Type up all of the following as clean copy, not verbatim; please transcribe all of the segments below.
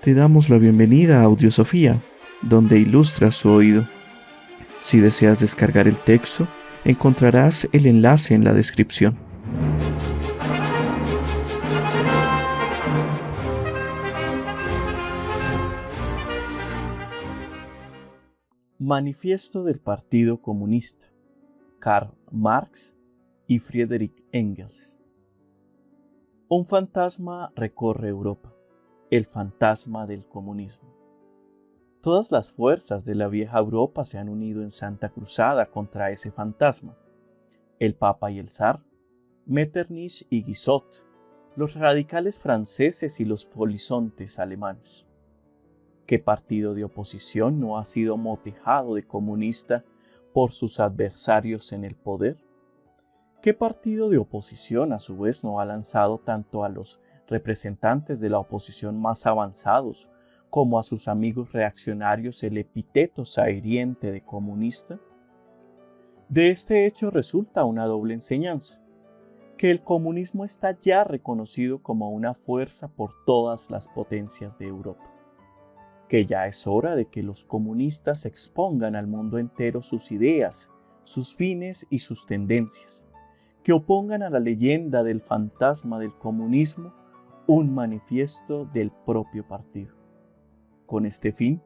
Te damos la bienvenida a Audiosofía, donde ilustras su oído. Si deseas descargar el texto, encontrarás el enlace en la descripción. Manifiesto del Partido Comunista, Karl Marx y Friedrich Engels. Un fantasma recorre Europa, el fantasma del comunismo. Todas las fuerzas de la vieja Europa se han unido en santa cruzada contra ese fantasma. El Papa y el Zar, Metternich y Guizot, los radicales franceses y los polizontes alemanes. ¿Qué partido de oposición no ha sido motejado de comunista por sus adversarios en el poder? ¿Qué partido de oposición a su vez no ha lanzado tanto a los representantes de la oposición más avanzados como a sus amigos reaccionarios el epíteto sahiriente de comunista? De este hecho resulta una doble enseñanza: que el comunismo está ya reconocido como una fuerza por todas las potencias de Europa, que ya es hora de que los comunistas expongan al mundo entero sus ideas, sus fines y sus tendencias, que opongan a la leyenda del fantasma del comunismo un manifiesto del propio partido. Con este fin,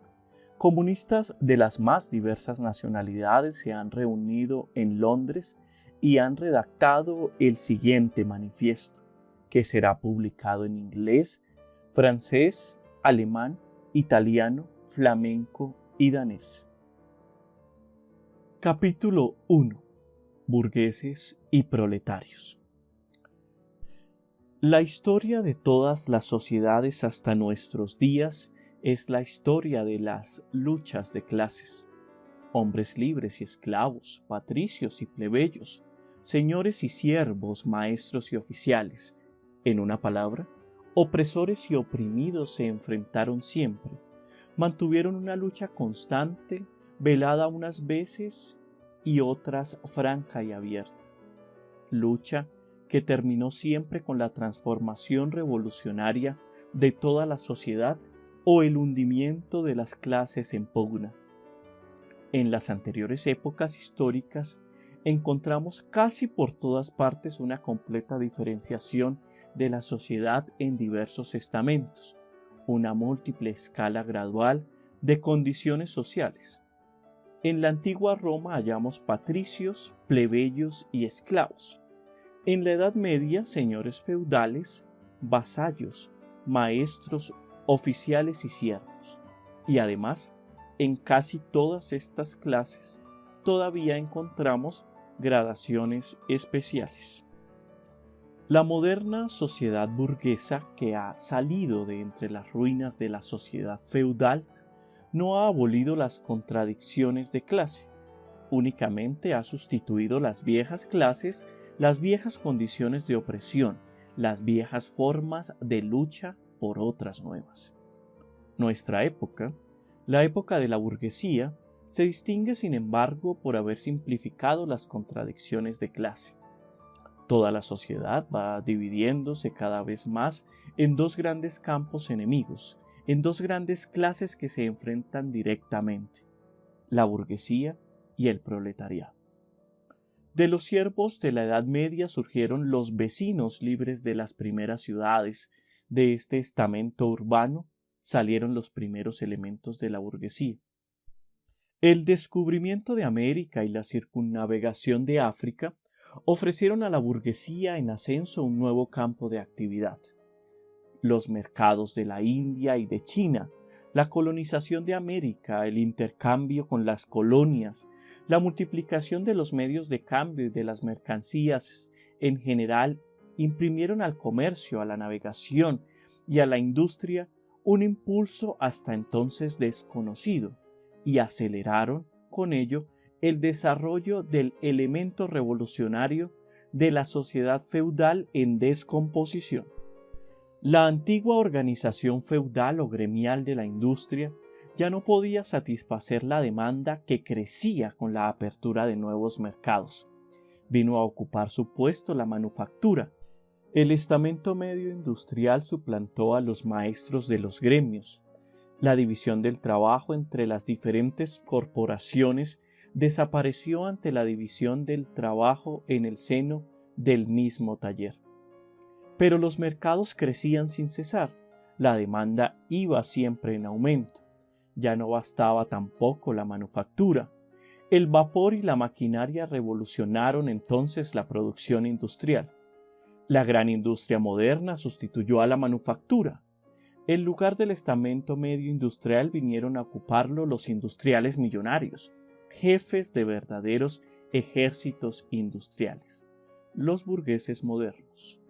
comunistas de las más diversas nacionalidades se han reunido en Londres y han redactado el siguiente manifiesto, que será publicado en inglés, francés, alemán, italiano, flamenco y danés. Capítulo 1. Burgueses y proletarios. La historia de todas las sociedades hasta nuestros días es la historia de las luchas de clases. Hombres libres y esclavos, patricios y plebeyos, señores y siervos, maestros y oficiales. En una palabra, opresores y oprimidos se enfrentaron siempre. Mantuvieron una lucha constante, velada unas veces y otras franca y abierta. Lucha que terminó siempre con la transformación revolucionaria de toda la sociedad o el hundimiento de las clases en pugna. En las anteriores épocas históricas encontramos casi por todas partes una completa diferenciación de la sociedad en diversos estamentos, una múltiple escala gradual de condiciones sociales. En la antigua Roma hallamos patricios, plebeyos y esclavos. En la Edad Media, señores feudales, vasallos, maestros, oficiales y siervos. Y además, en casi todas estas clases todavía encontramos gradaciones especiales. La moderna sociedad burguesa, que ha salido de entre las ruinas de la sociedad feudal, no ha abolido las contradicciones de clase, únicamente ha sustituido las viejas clases, las viejas condiciones de opresión, las viejas formas de lucha por otras nuevas. Nuestra época, la época de la burguesía, se distingue sin embargo por haber simplificado las contradicciones de clase. Toda la sociedad va dividiéndose cada vez más en dos grandes campos enemigos, en dos grandes clases que se enfrentan directamente: la burguesía y el proletariado. De los siervos de la Edad Media surgieron los vecinos libres de las primeras ciudades. De este estamento urbano salieron los primeros elementos de la burguesía. El descubrimiento de América y la circunnavegación de África ofrecieron a la burguesía en ascenso un nuevo campo de actividad. Los mercados de la India y de China, la colonización de América, el intercambio con las colonias, la multiplicación de los medios de cambio y de las mercancías en general imprimieron al comercio, a la navegación y a la industria un impulso hasta entonces desconocido y aceleraron con ello el desarrollo del elemento revolucionario de la sociedad feudal en descomposición. La antigua organización feudal o gremial de la industria ya no podía satisfacer la demanda que crecía con la apertura de nuevos mercados. Vino a ocupar su puesto la manufactura. El estamento medio industrial suplantó a los maestros de los gremios. La división del trabajo entre las diferentes corporaciones desapareció ante la división del trabajo en el seno del mismo taller. Pero los mercados crecían sin cesar, la demanda iba siempre en aumento. Ya no bastaba tampoco la manufactura. El vapor y la maquinaria revolucionaron entonces la producción industrial. La gran industria moderna sustituyó a la manufactura. En lugar del estamento medio industrial vinieron a ocuparlo los industriales millonarios, jefes de verdaderos ejércitos industriales, los burgueses modernos.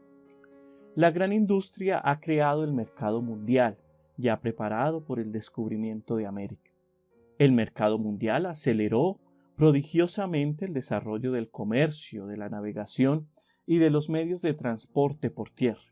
La gran industria ha creado el mercado mundial, ya preparado por el descubrimiento de América. El mercado mundial aceleró prodigiosamente el desarrollo del comercio, de la navegación y de los medios de transporte por tierra.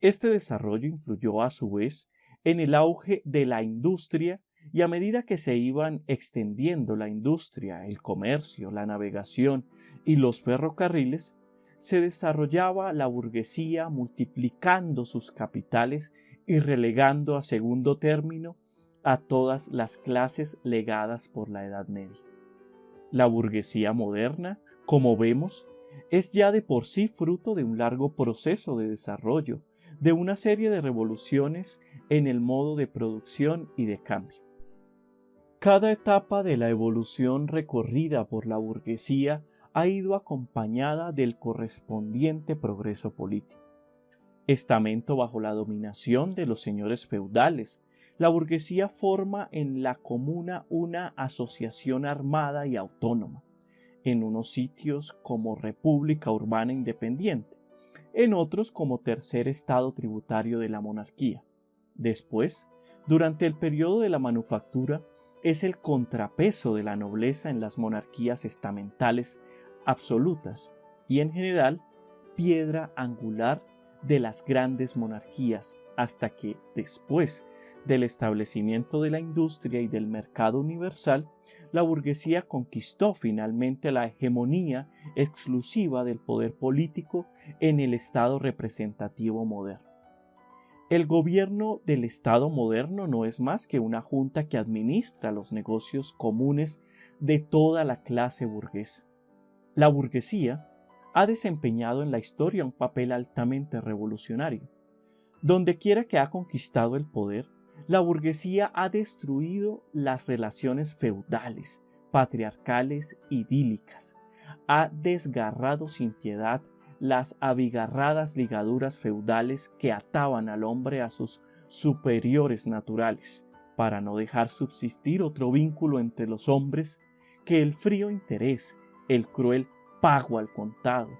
Este desarrollo influyó a su vez en el auge de la industria y a medida que se iban extendiendo la industria, el comercio, la navegación y los ferrocarriles, se desarrollaba la burguesía multiplicando sus capitales y relegando a segundo término a todas las clases legadas por la Edad Media. La burguesía moderna, como vemos, es ya de por sí fruto de un largo proceso de desarrollo, de una serie de revoluciones en el modo de producción y de cambio. Cada etapa de la evolución recorrida por la burguesía ha ido acompañada del correspondiente progreso político. Estamento bajo la dominación de los señores feudales, la burguesía forma en la comuna una asociación armada y autónoma, en unos sitios como república urbana independiente, en otros como tercer estado tributario de la monarquía. Después, durante el periodo de la manufactura, es el contrapeso de la nobleza en las monarquías estamentales absolutas y, en general, piedra angular de las grandes monarquías, hasta que, después del establecimiento de la industria y del mercado universal, la burguesía conquistó finalmente la hegemonía exclusiva del poder político en el Estado representativo moderno. El gobierno del Estado moderno no es más que una junta que administra los negocios comunes de toda la clase burguesa. La burguesía ha desempeñado en la historia un papel altamente revolucionario. Dondequiera que ha conquistado el poder, la burguesía ha destruido las relaciones feudales, patriarcales, idílicas, ha desgarrado sin piedad las abigarradas ligaduras feudales que ataban al hombre a sus superiores naturales, para no dejar subsistir otro vínculo entre los hombres que el frío interés, el cruel pago al contado,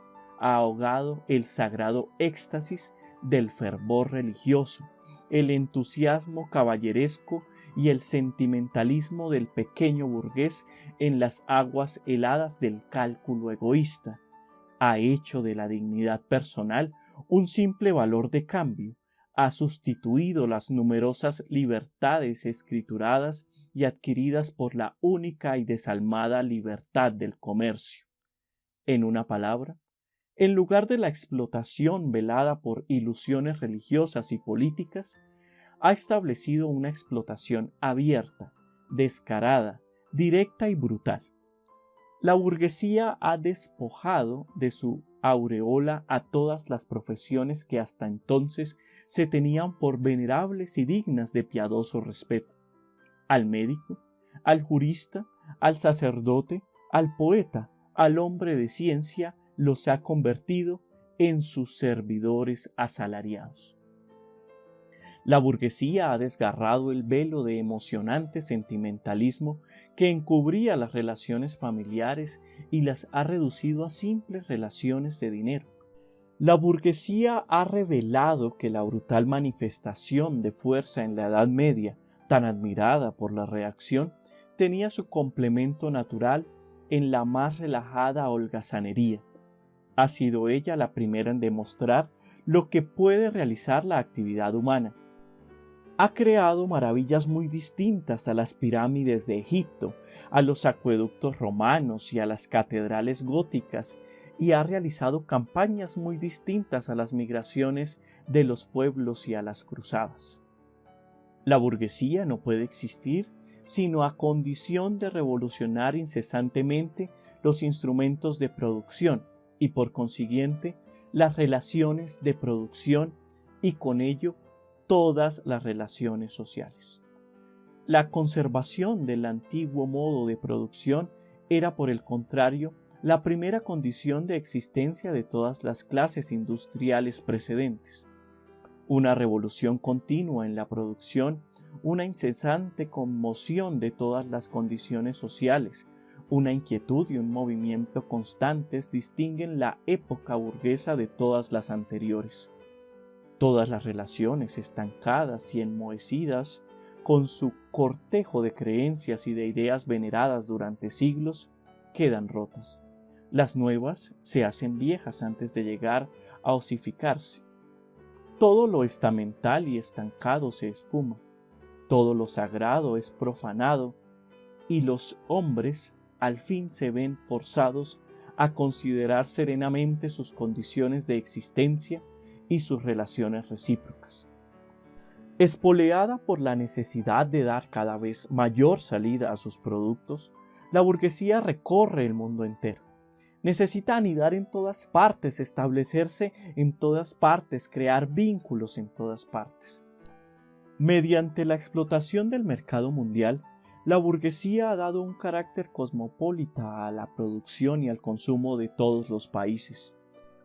ha ahogado el sagrado éxtasis del fervor religioso, el entusiasmo caballeresco y el sentimentalismo del pequeño burgués en las aguas heladas del cálculo egoísta. Ha hecho de la dignidad personal un simple valor de cambio, ha sustituido las numerosas libertades escrituradas y adquiridas por la única y desalmada libertad del comercio. En una palabra, en lugar de la explotación velada por ilusiones religiosas y políticas, ha establecido una explotación abierta, descarada, directa y brutal. La burguesía ha despojado de su aureola a todas las profesiones que hasta entonces se tenían por venerables y dignas de piadoso respeto. Al médico, al jurista, al sacerdote, al poeta, al hombre de ciencia, los ha convertido en sus servidores asalariados. La burguesía ha desgarrado el velo de emocionante sentimentalismo que encubría las relaciones familiares y las ha reducido a simples relaciones de dinero. La burguesía ha revelado que la brutal manifestación de fuerza en la Edad Media, tan admirada por la reacción, tenía su complemento natural en la más relajada holgazanería. Ha sido ella la primera en demostrar lo que puede realizar la actividad humana. Ha creado maravillas muy distintas a las pirámides de Egipto, a los acueductos romanos y a las catedrales góticas, y ha realizado campañas muy distintas a las migraciones de los pueblos y a las cruzadas. La burguesía no puede existir sino a condición de revolucionar incesantemente los instrumentos de producción y por consiguiente las relaciones de producción y con ello todas las relaciones sociales. La conservación del antiguo modo de producción era, por el contrario, la primera condición de existencia de todas las clases industriales precedentes. Una revolución continua en la producción, una incesante conmoción de todas las condiciones sociales, una inquietud y un movimiento constantes distinguen la época burguesa de todas las anteriores. Todas las relaciones estancadas y enmohecidas, con su cortejo de creencias y de ideas veneradas durante siglos, quedan rotas. Las nuevas se hacen viejas antes de llegar a osificarse. Todo lo estamental y estancado se esfuma, todo lo sagrado es profanado, y los hombres al fin se ven forzados a considerar serenamente sus condiciones de existencia y sus relaciones recíprocas. Espoleada por la necesidad de dar cada vez mayor salida a sus productos, la burguesía recorre el mundo entero. Necesita anidar en todas partes, establecerse en todas partes, crear vínculos en todas partes. Mediante la explotación del mercado mundial, la burguesía ha dado un carácter cosmopolita a la producción y al consumo de todos los países.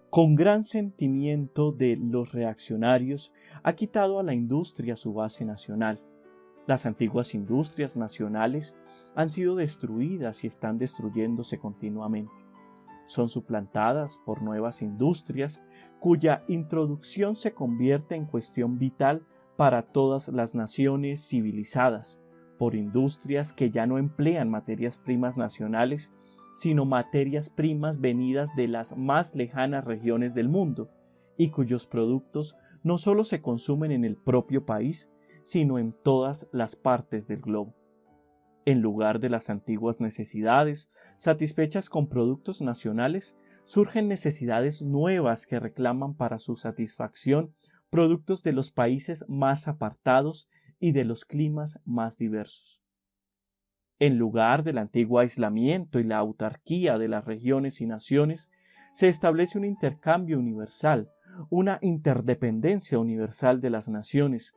Con gran sentimiento de los reaccionarios, ha quitado a la industria su base nacional. Las antiguas industrias nacionales han sido destruidas y están destruyéndose continuamente. Son suplantadas por nuevas industrias cuya introducción se convierte en cuestión vital para todas las naciones civilizadas, por industrias que ya no emplean materias primas nacionales, sino materias primas venidas de las más lejanas regiones del mundo, y cuyos productos no solo se consumen en el propio país, sino en todas las partes del globo. En lugar de las antiguas necesidades, satisfechas con productos nacionales, surgen necesidades nuevas que reclaman para su satisfacción productos de los países más apartados y de los climas más diversos. En lugar del antiguo aislamiento y la autarquía de las regiones y naciones, se establece un intercambio universal, una interdependencia universal de las naciones,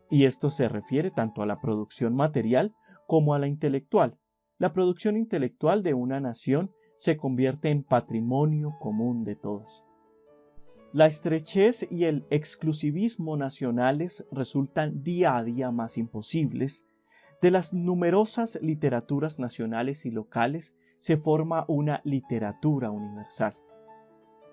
y esto se refiere tanto a la producción material como a la intelectual. La producción intelectual de una nación se convierte en patrimonio común de todas. La estrechez y el exclusivismo nacionales resultan día a día más imposibles. De las numerosas literaturas nacionales y locales se forma una literatura universal.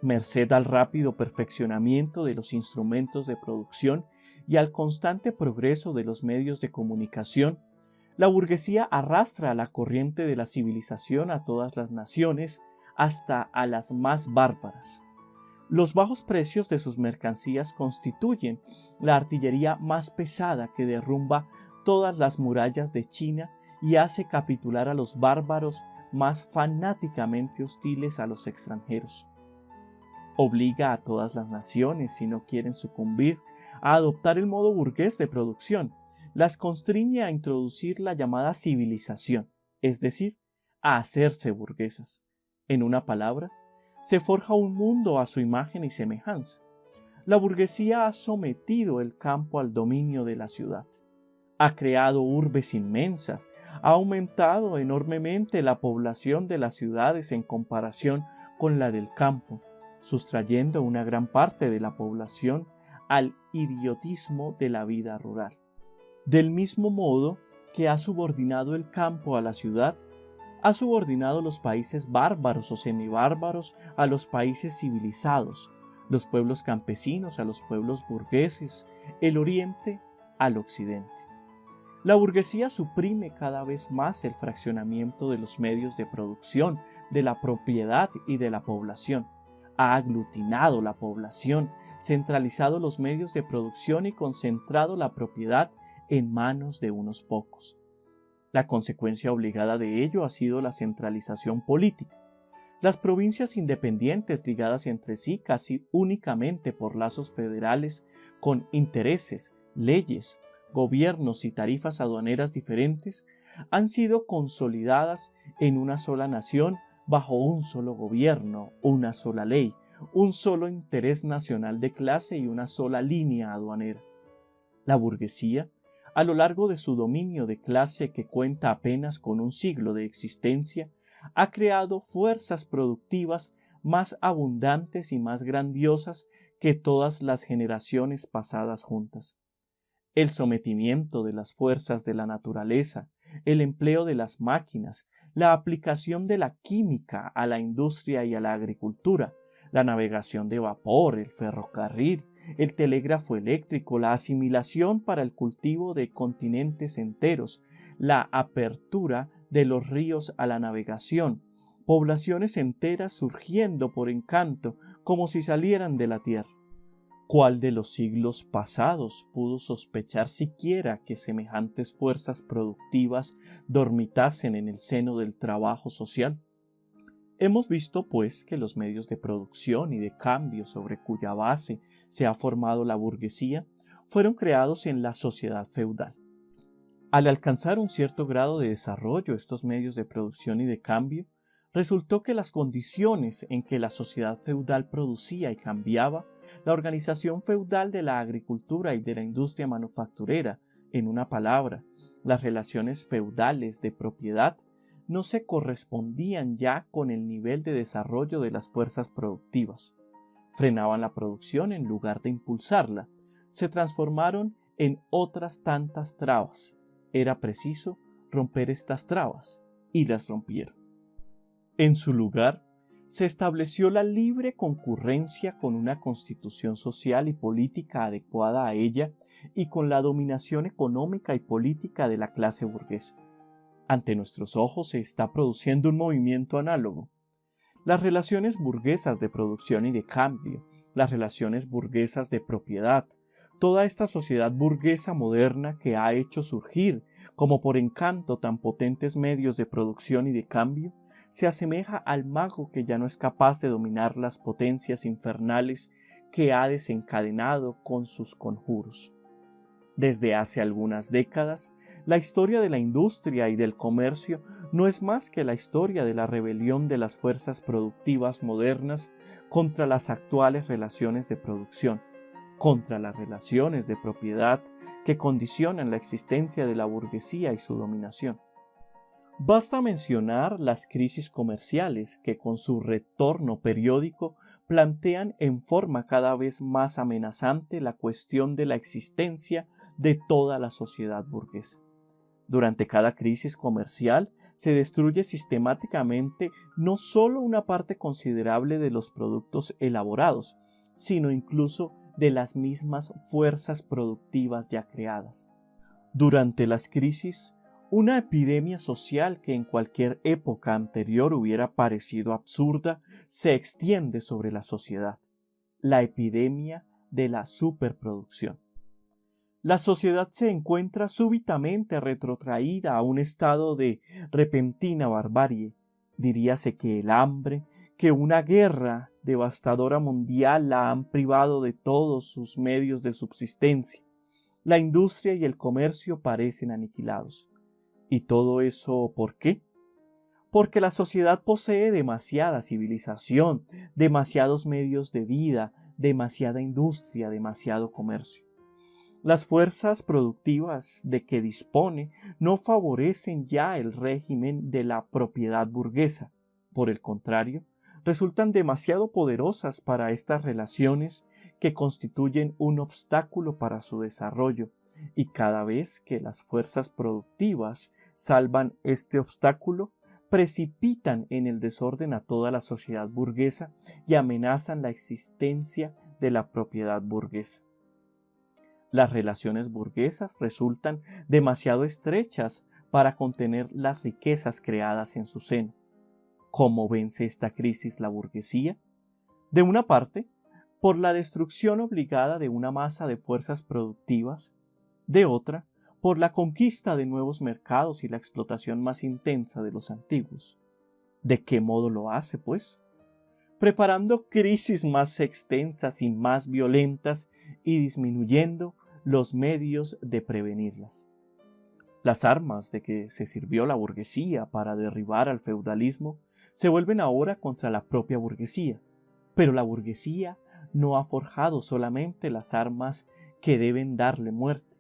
Merced al rápido perfeccionamiento de los instrumentos de producción y al constante progreso de los medios de comunicación, la burguesía arrastra a la corriente de la civilización a todas las naciones, hasta a las más bárbaras. Los bajos precios de sus mercancías constituyen la artillería más pesada que derrumba todas las murallas de China y hace capitular a los bárbaros más fanáticamente hostiles a los extranjeros. Obliga a todas las naciones, si no quieren sucumbir, a adoptar el modo burgués de producción. Las constriñe a introducir la llamada civilización, es decir, a hacerse burguesas. En una palabra, se forja un mundo a su imagen y semejanza. La burguesía ha sometido el campo al dominio de la ciudad. Ha creado urbes inmensas, ha aumentado enormemente la población de las ciudades en comparación con la del campo, sustrayendo una gran parte de la población al idiotismo de la vida rural. Del mismo modo que ha subordinado el campo a la ciudad, ha subordinado los países bárbaros o semibárbaros a los países civilizados, los pueblos campesinos a los pueblos burgueses, el oriente al occidente. La burguesía suprime cada vez más el fraccionamiento de los medios de producción, de la propiedad y de la población. Ha aglutinado la población, centralizado los medios de producción y concentrado la propiedad en manos de unos pocos. La consecuencia obligada de ello ha sido la centralización política. Las provincias independientes ligadas entre sí casi únicamente por lazos federales con intereses, leyes, gobiernos y tarifas aduaneras diferentes han sido consolidadas en una sola nación bajo un solo gobierno, una sola ley, un solo interés nacional de clase y una sola línea aduanera. La burguesía, a lo largo de su dominio de clase que cuenta apenas con un siglo de existencia, ha creado fuerzas productivas más abundantes y más grandiosas que todas las generaciones pasadas juntas. El sometimiento de las fuerzas de la naturaleza, el empleo de las máquinas, la aplicación de la química a la industria y a la agricultura, la navegación de vapor, el ferrocarril, el telégrafo eléctrico, la asimilación para el cultivo de continentes enteros, la apertura de los ríos a la navegación, poblaciones enteras surgiendo por encanto como si salieran de la tierra. ¿Cuál de los siglos pasados pudo sospechar siquiera que semejantes fuerzas productivas dormitasen en el seno del trabajo social? Hemos visto, pues, que los medios de producción y de cambio sobre cuya base se ha formado la burguesía fueron creados en la sociedad feudal. Al alcanzar un cierto grado de desarrollo estos medios de producción y de cambio, resultó que las condiciones en que la sociedad feudal producía y cambiaba, la organización feudal de la agricultura y de la industria manufacturera, en una palabra, las relaciones feudales de propiedad, no se correspondían ya con el nivel de desarrollo de las fuerzas productivas. Frenaban la producción en lugar de impulsarla. Se transformaron en otras tantas trabas. Era preciso romper estas trabas, y las rompieron. En su lugar, se estableció la libre concurrencia con una constitución social y política adecuada a ella y con la dominación económica y política de la clase burguesa. Ante nuestros ojos se está produciendo un movimiento análogo. Las relaciones burguesas de producción y de cambio, las relaciones burguesas de propiedad, toda esta sociedad burguesa moderna que ha hecho surgir, como por encanto, tan potentes medios de producción y de cambio, se asemeja al mago que ya no es capaz de dominar las potencias infernales que ha desencadenado con sus conjuros. Desde hace algunas décadas, la historia de la industria y del comercio no es más que la historia de la rebelión de las fuerzas productivas modernas contra las actuales relaciones de producción, contra las relaciones de propiedad que condicionan la existencia de la burguesía y su dominación. Basta mencionar las crisis comerciales que con su retorno periódico plantean en forma cada vez más amenazante la cuestión de la existencia de toda la sociedad burguesa. Durante cada crisis comercial se destruye sistemáticamente no solo una parte considerable de los productos elaborados, sino incluso de las mismas fuerzas productivas ya creadas. Durante las crisis, una epidemia social que en cualquier época anterior hubiera parecido absurda se extiende sobre la sociedad, la epidemia de la superproducción. La sociedad se encuentra súbitamente retrotraída a un estado de repentina barbarie. Diríase que el hambre, que una guerra devastadora mundial la han privado de todos sus medios de subsistencia. La industria y el comercio parecen aniquilados. ¿Y todo eso por qué? Porque la sociedad posee demasiada civilización, demasiados medios de vida, demasiada industria, demasiado comercio. Las fuerzas productivas de que dispone no favorecen ya el régimen de la propiedad burguesa. Por el contrario, resultan demasiado poderosas para estas relaciones que constituyen un obstáculo para su desarrollo, y cada vez que las fuerzas productivas salvan este obstáculo, precipitan en el desorden a toda la sociedad burguesa y amenazan la existencia de la propiedad burguesa. Las relaciones burguesas resultan demasiado estrechas para contener las riquezas creadas en su seno. ¿Cómo vence esta crisis la burguesía? De una parte, por la destrucción obligada de una masa de fuerzas productivas, de otra, por la conquista de nuevos mercados y la explotación más intensa de los antiguos. ¿De qué modo lo hace, pues? Preparando crisis más extensas y más violentas y disminuyendo los medios de prevenirlas. Las armas de que se sirvió la burguesía para derribar al feudalismo se vuelven ahora contra la propia burguesía, pero la burguesía no ha forjado solamente las armas que deben darle muerte,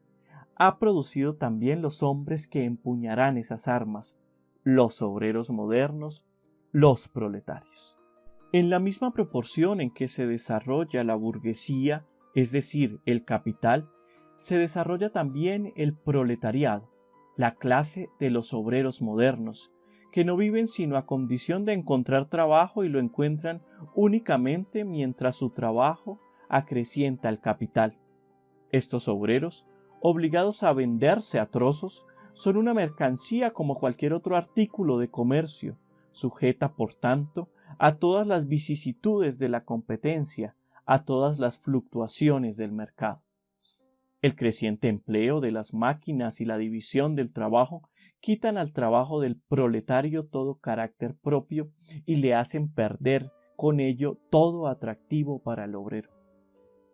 ha producido también los hombres que empuñarán esas armas, los obreros modernos, los proletarios. En la misma proporción en que se desarrolla la burguesía, es decir, el capital, se desarrolla también el proletariado, la clase de los obreros modernos, que no viven sino a condición de encontrar trabajo y lo encuentran únicamente mientras su trabajo acrecienta el capital. Estos obreros, obligados a venderse a trozos, son una mercancía como cualquier otro artículo de comercio, sujeta, por tanto, a todas las vicisitudes de la competencia, a todas las fluctuaciones del mercado. El creciente empleo de las máquinas y la división del trabajo quitan al trabajo del proletario todo carácter propio y le hacen perder con ello todo atractivo para el obrero.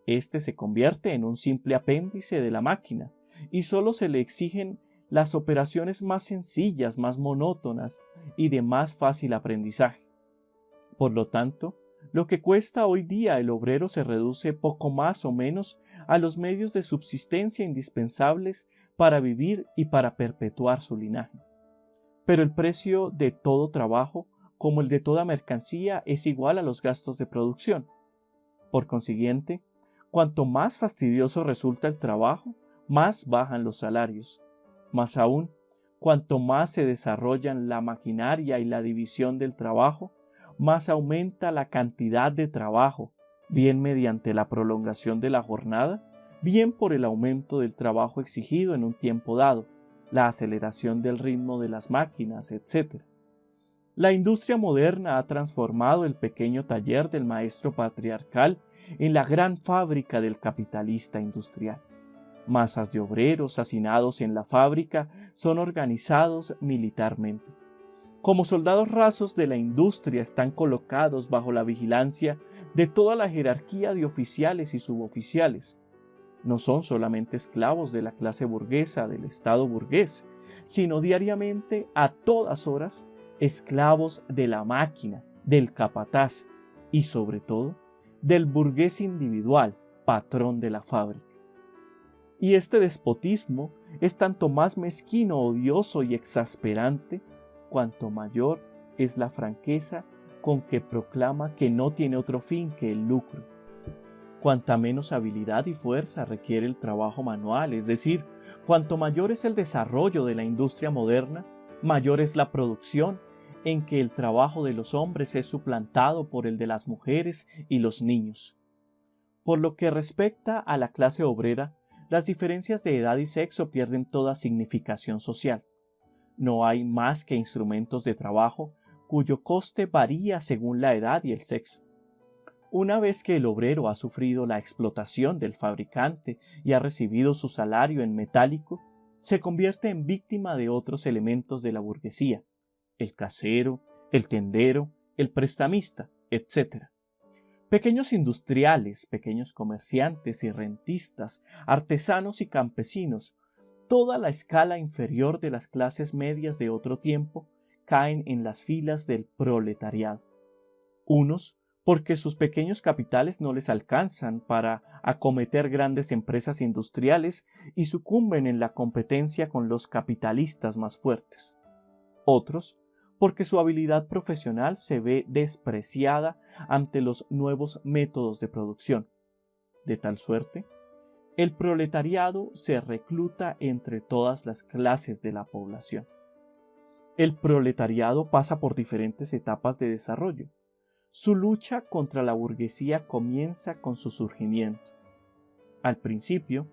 Este se convierte en un simple apéndice de la máquina y solo se le exigen las operaciones más sencillas, más monótonas y de más fácil aprendizaje. Por lo tanto, lo que cuesta hoy día el obrero se reduce poco más o menos a los medios de subsistencia indispensables para vivir y para perpetuar su linaje. Pero el precio de todo trabajo, como el de toda mercancía, es igual a los gastos de producción. Por consiguiente, cuanto más fastidioso resulta el trabajo, más bajan los salarios. Más aún, cuanto más se desarrollan la maquinaria y la división del trabajo, más aumenta la cantidad de trabajo, bien mediante la prolongación de la jornada, bien por el aumento del trabajo exigido en un tiempo dado, la aceleración del ritmo de las máquinas, etc. La industria moderna ha transformado el pequeño taller del maestro patriarcal en la gran fábrica del capitalista industrial. Masas de obreros hacinados en la fábrica son organizados militarmente. Como soldados rasos de la industria están colocados bajo la vigilancia de toda la jerarquía de oficiales y suboficiales. No son solamente esclavos de la clase burguesa del Estado burgués, sino diariamente, a todas horas, esclavos de la máquina, del capataz y, sobre todo, del burgués individual, patrón de la fábrica. Y este despotismo es tanto más mezquino, odioso y exasperante cuanto mayor es la franqueza con que proclama que no tiene otro fin que el lucro. Cuanta menos habilidad y fuerza requiere el trabajo manual, es decir, cuanto mayor es el desarrollo de la industria moderna, mayor es la producción en que el trabajo de los hombres es suplantado por el de las mujeres y los niños. Por lo que respecta a la clase obrera, las diferencias de edad y sexo pierden toda significación social. No hay más que instrumentos de trabajo cuyo coste varía según la edad y el sexo. Una vez que el obrero ha sufrido la explotación del fabricante y ha recibido su salario en metálico, se convierte en víctima de otros elementos de la burguesía, el casero, el tendero, el prestamista, etc. Pequeños industriales, pequeños comerciantes y rentistas, artesanos y campesinos, toda la escala inferior de las clases medias de otro tiempo caen en las filas del proletariado. Unos porque sus pequeños capitales no les alcanzan para acometer grandes empresas industriales y sucumben en la competencia con los capitalistas más fuertes. Otros porque su habilidad profesional se ve despreciada ante los nuevos métodos de producción. De tal suerte, el proletariado se recluta entre todas las clases de la población. El proletariado pasa por diferentes etapas de desarrollo. Su lucha contra la burguesía comienza con su surgimiento. Al principio,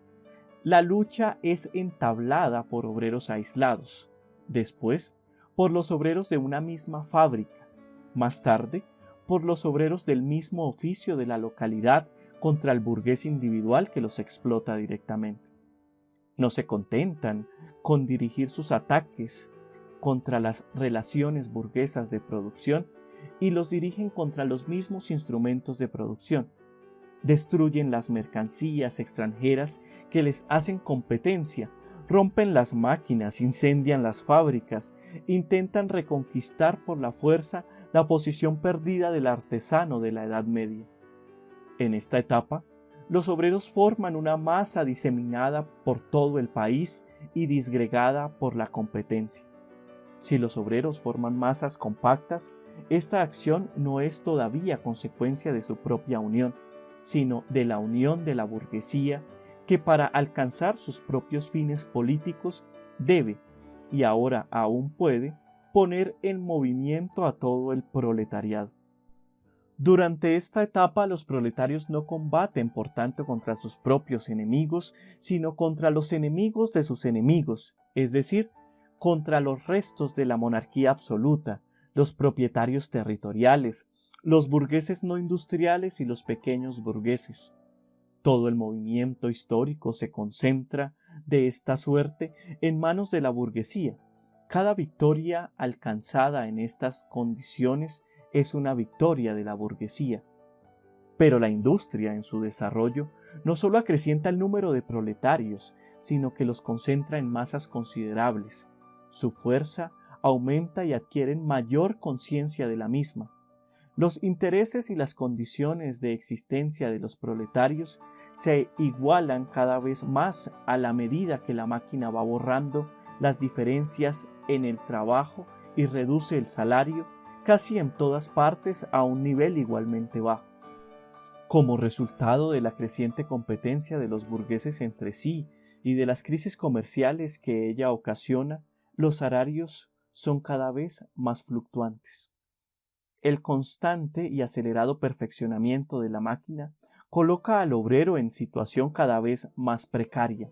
la lucha es entablada por obreros aislados, después por los obreros de una misma fábrica, más tarde por los obreros del mismo oficio de la localidad contra el burgués individual que los explota directamente. No se contentan con dirigir sus ataques contra las relaciones burguesas de producción y los dirigen contra los mismos instrumentos de producción. destruyen las mercancías extranjeras que les hacen competencia, rompen las máquinas, incendian las fábricas, intentan reconquistar por la fuerza la posición perdida del artesano de la Edad Media. En esta etapa, los obreros forman una masa diseminada por todo el país y disgregada por la competencia. Si los obreros forman masas compactas, esta acción no es todavía consecuencia de su propia unión, sino de la unión de la burguesía que para alcanzar sus propios fines políticos debe, y ahora aún puede, poner en movimiento a todo el proletariado. Durante esta etapa los proletarios no combaten por tanto contra sus propios enemigos, sino contra los enemigos de sus enemigos, es decir, contra los restos de la monarquía absoluta, los propietarios territoriales, los burgueses no industriales y los pequeños burgueses. Todo el movimiento histórico se concentra, de esta suerte, en manos de la burguesía. Cada victoria alcanzada en estas condiciones es una victoria de la burguesía. Pero la industria, en su desarrollo, no solo acrecienta el número de proletarios, sino que los concentra en masas considerables. Su fuerza aumenta y adquieren mayor conciencia de la misma. Los intereses y las condiciones de existencia de los proletarios se igualan cada vez más a la medida que la máquina va borrando las diferencias en el trabajo y reduce el salario casi en todas partes a un nivel igualmente bajo. Como resultado de la creciente competencia de los burgueses entre sí y de las crisis comerciales que ella ocasiona, los salarios son cada vez más fluctuantes. El constante y acelerado perfeccionamiento de la máquina coloca al obrero en situación cada vez más precaria.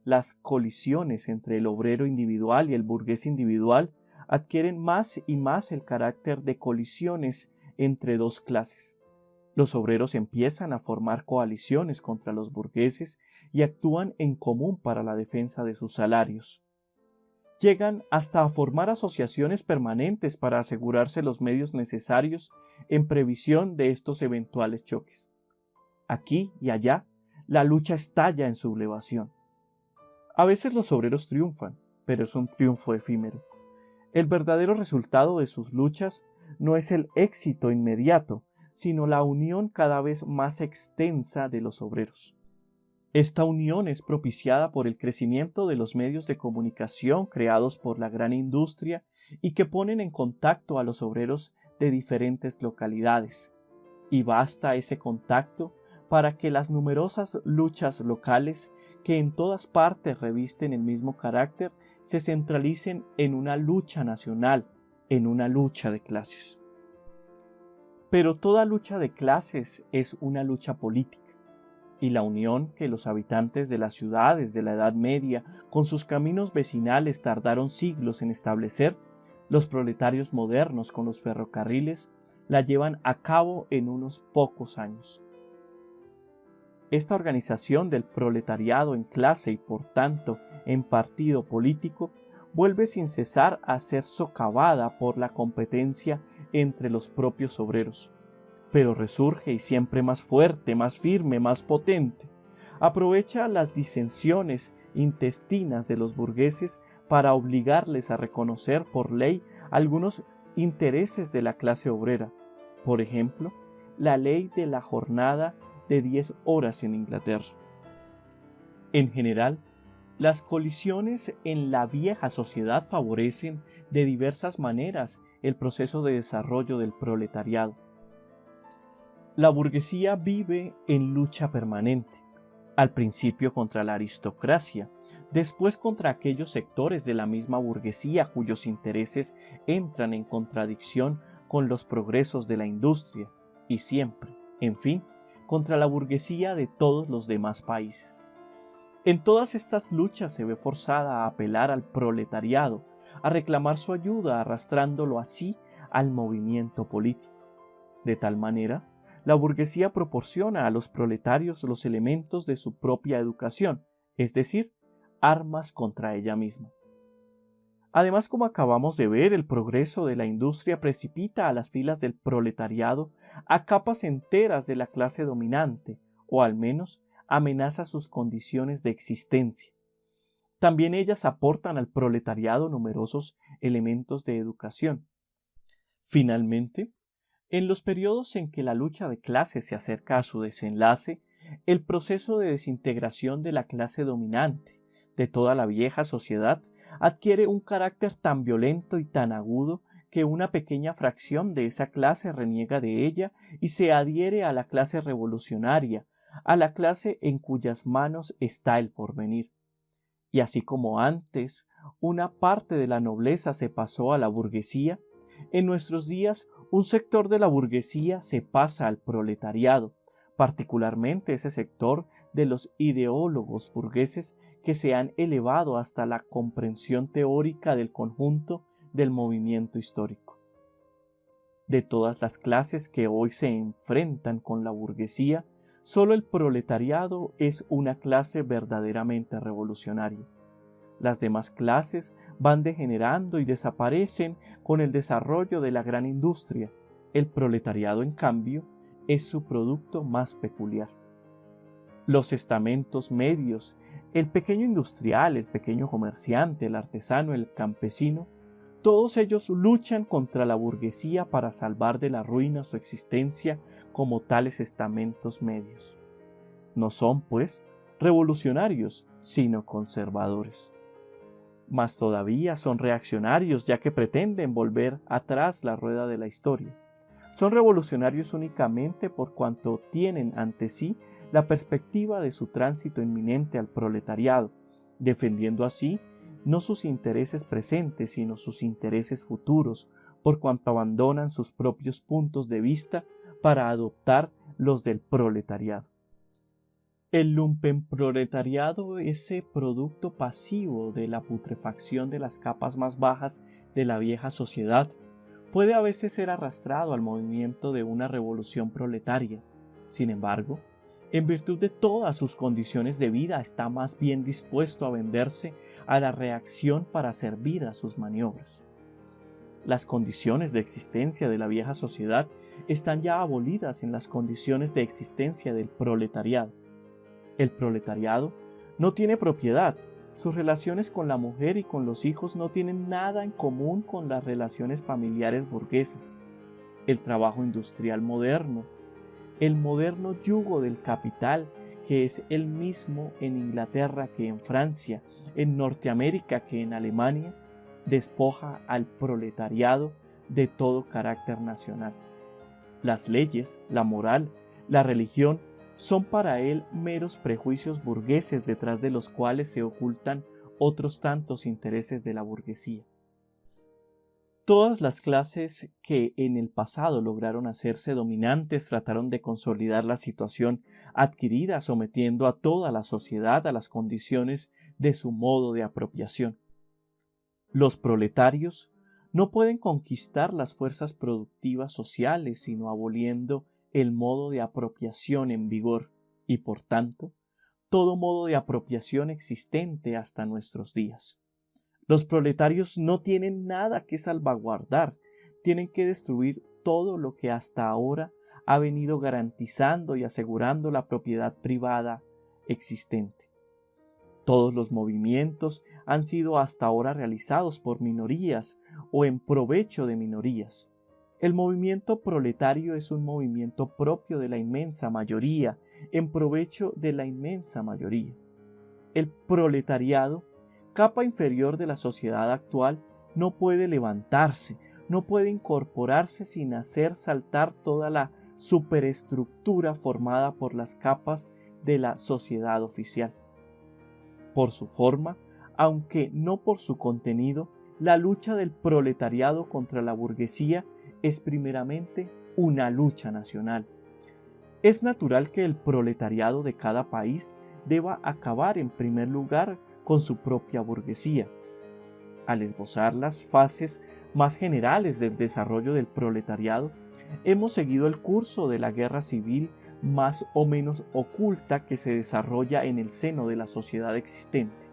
Las colisiones entre el obrero individual y el burgués individual adquieren más y más el carácter de colisiones entre dos clases. Los obreros empiezan a formar coaliciones contra los burgueses y actúan en común para la defensa de sus salarios. Llegan hasta a formar asociaciones permanentes para asegurarse los medios necesarios en previsión de estos eventuales choques. Aquí y allá, la lucha estalla en sublevación. A veces los obreros triunfan, pero es un triunfo efímero. El verdadero resultado de sus luchas no es el éxito inmediato, sino la unión cada vez más extensa de los obreros. Esta unión es propiciada por el crecimiento de los medios de comunicación creados por la gran industria y que ponen en contacto a los obreros de diferentes localidades. Y basta ese contacto para que las numerosas luchas locales que en todas partes revisten el mismo carácter se centralicen en una lucha nacional, en una lucha de clases. Pero toda lucha de clases es una lucha política, y la unión que los habitantes de las ciudades de la Edad Media con sus caminos vecinales tardaron siglos en establecer, los proletarios modernos con los ferrocarriles la llevan a cabo en unos pocos años. Esta organización del proletariado en clase y por tanto en partido político vuelve sin cesar a ser socavada por la competencia entre los propios obreros, pero resurge y siempre más fuerte, más firme, más potente. Aprovecha las disensiones intestinas de los burgueses para obligarles a reconocer por ley algunos intereses de la clase obrera, por ejemplo, la ley de la jornada de 10 horas en Inglaterra. En general, las colisiones en la vieja sociedad favorecen de diversas maneras el proceso de desarrollo del proletariado. La burguesía vive en lucha permanente, al principio contra la aristocracia, después contra aquellos sectores de la misma burguesía cuyos intereses entran en contradicción con los progresos de la industria, y siempre, en fin, contra la burguesía de todos los demás países. En todas estas luchas se ve forzada a apelar al proletariado, a reclamar su ayuda, arrastrándolo así al movimiento político. De tal manera, la burguesía proporciona a los proletarios los elementos de su propia educación, es decir, armas contra ella misma. Además, como acabamos de ver, el progreso de la industria precipita a las filas del proletariado a capas enteras de la clase dominante, o al menos amenaza sus condiciones de existencia. También ellas aportan al proletariado numerosos elementos de educación. Finalmente, en los periodos en que la lucha de clases se acerca a su desenlace, el proceso de desintegración de la clase dominante de toda la vieja sociedad adquiere un carácter tan violento y tan agudo que una pequeña fracción de esa clase reniega de ella y se adhiere a la clase revolucionaria, a la clase en cuyas manos está el porvenir. Y así como antes una parte de la nobleza se pasó a la burguesía, en nuestros días un sector de la burguesía se pasa al proletariado, particularmente ese sector de los ideólogos burgueses que se han elevado hasta la comprensión teórica del conjunto del movimiento histórico. De todas las clases que hoy se enfrentan con la burguesía, solo el proletariado es una clase verdaderamente revolucionaria. Las demás clases van degenerando y desaparecen con el desarrollo de la gran industria. El proletariado, en cambio, es su producto más peculiar. Los estamentos medios, el pequeño industrial, el pequeño comerciante, el artesano, el campesino, todos ellos luchan contra la burguesía para salvar de la ruina su existencia como tales estamentos medios. No son, pues, revolucionarios, sino conservadores. Más todavía son reaccionarios, ya que pretenden volver atrás la rueda de la historia. Son revolucionarios únicamente por cuanto tienen ante sí la perspectiva de su tránsito inminente al proletariado, defendiendo así no sus intereses presentes, sino sus intereses futuros, por cuanto abandonan sus propios puntos de vista para adoptar los del proletariado. El lumpenproletariado, ese producto pasivo de la putrefacción de las capas más bajas de la vieja sociedad, puede a veces ser arrastrado al movimiento de una revolución proletaria. Sin embargo, en virtud de todas sus condiciones de vida, está más bien dispuesto a venderse a la reacción para servir a sus maniobras. Las condiciones de existencia de la vieja sociedad están ya abolidas en las condiciones de existencia del proletariado. El proletariado no tiene propiedad, sus relaciones con la mujer y con los hijos no tienen nada en común con las relaciones familiares burguesas. El trabajo industrial moderno, el moderno yugo del capital, que es el mismo en Inglaterra que en Francia, en Norteamérica que en Alemania, despoja al proletariado de todo carácter nacional. Las leyes, la moral, la religión son para él meros prejuicios burgueses detrás de los cuales se ocultan otros tantos intereses de la burguesía. Todas las clases que en el pasado lograron hacerse dominantes trataron de consolidar la situación adquirida, sometiendo a toda la sociedad a las condiciones de su modo de apropiación. Los proletarios no pueden conquistar las fuerzas productivas sociales sino aboliendo el modo de apropiación en vigor y, por tanto, todo modo de apropiación existente hasta nuestros días. Los proletarios no tienen nada que salvaguardar, tienen que destruir todo lo que hasta ahora ha venido garantizando y asegurando la propiedad privada existente. Todos los movimientos han sido hasta ahora realizados por minorías o en provecho de minorías. El movimiento proletario es un movimiento propio de la inmensa mayoría, en provecho de la inmensa mayoría. El proletariado, capa inferior de la sociedad actual, no puede levantarse, no puede incorporarse sin hacer saltar toda la superestructura formada por las capas de la sociedad oficial. Por su forma, aunque no por su contenido, la lucha del proletariado contra la burguesía es primeramente una lucha nacional. Es natural que el proletariado de cada país deba acabar en primer lugar con su propia burguesía. Al esbozar las fases más generales del desarrollo del proletariado, hemos seguido el curso de la guerra civil más o menos oculta que se desarrolla en el seno de la sociedad existente.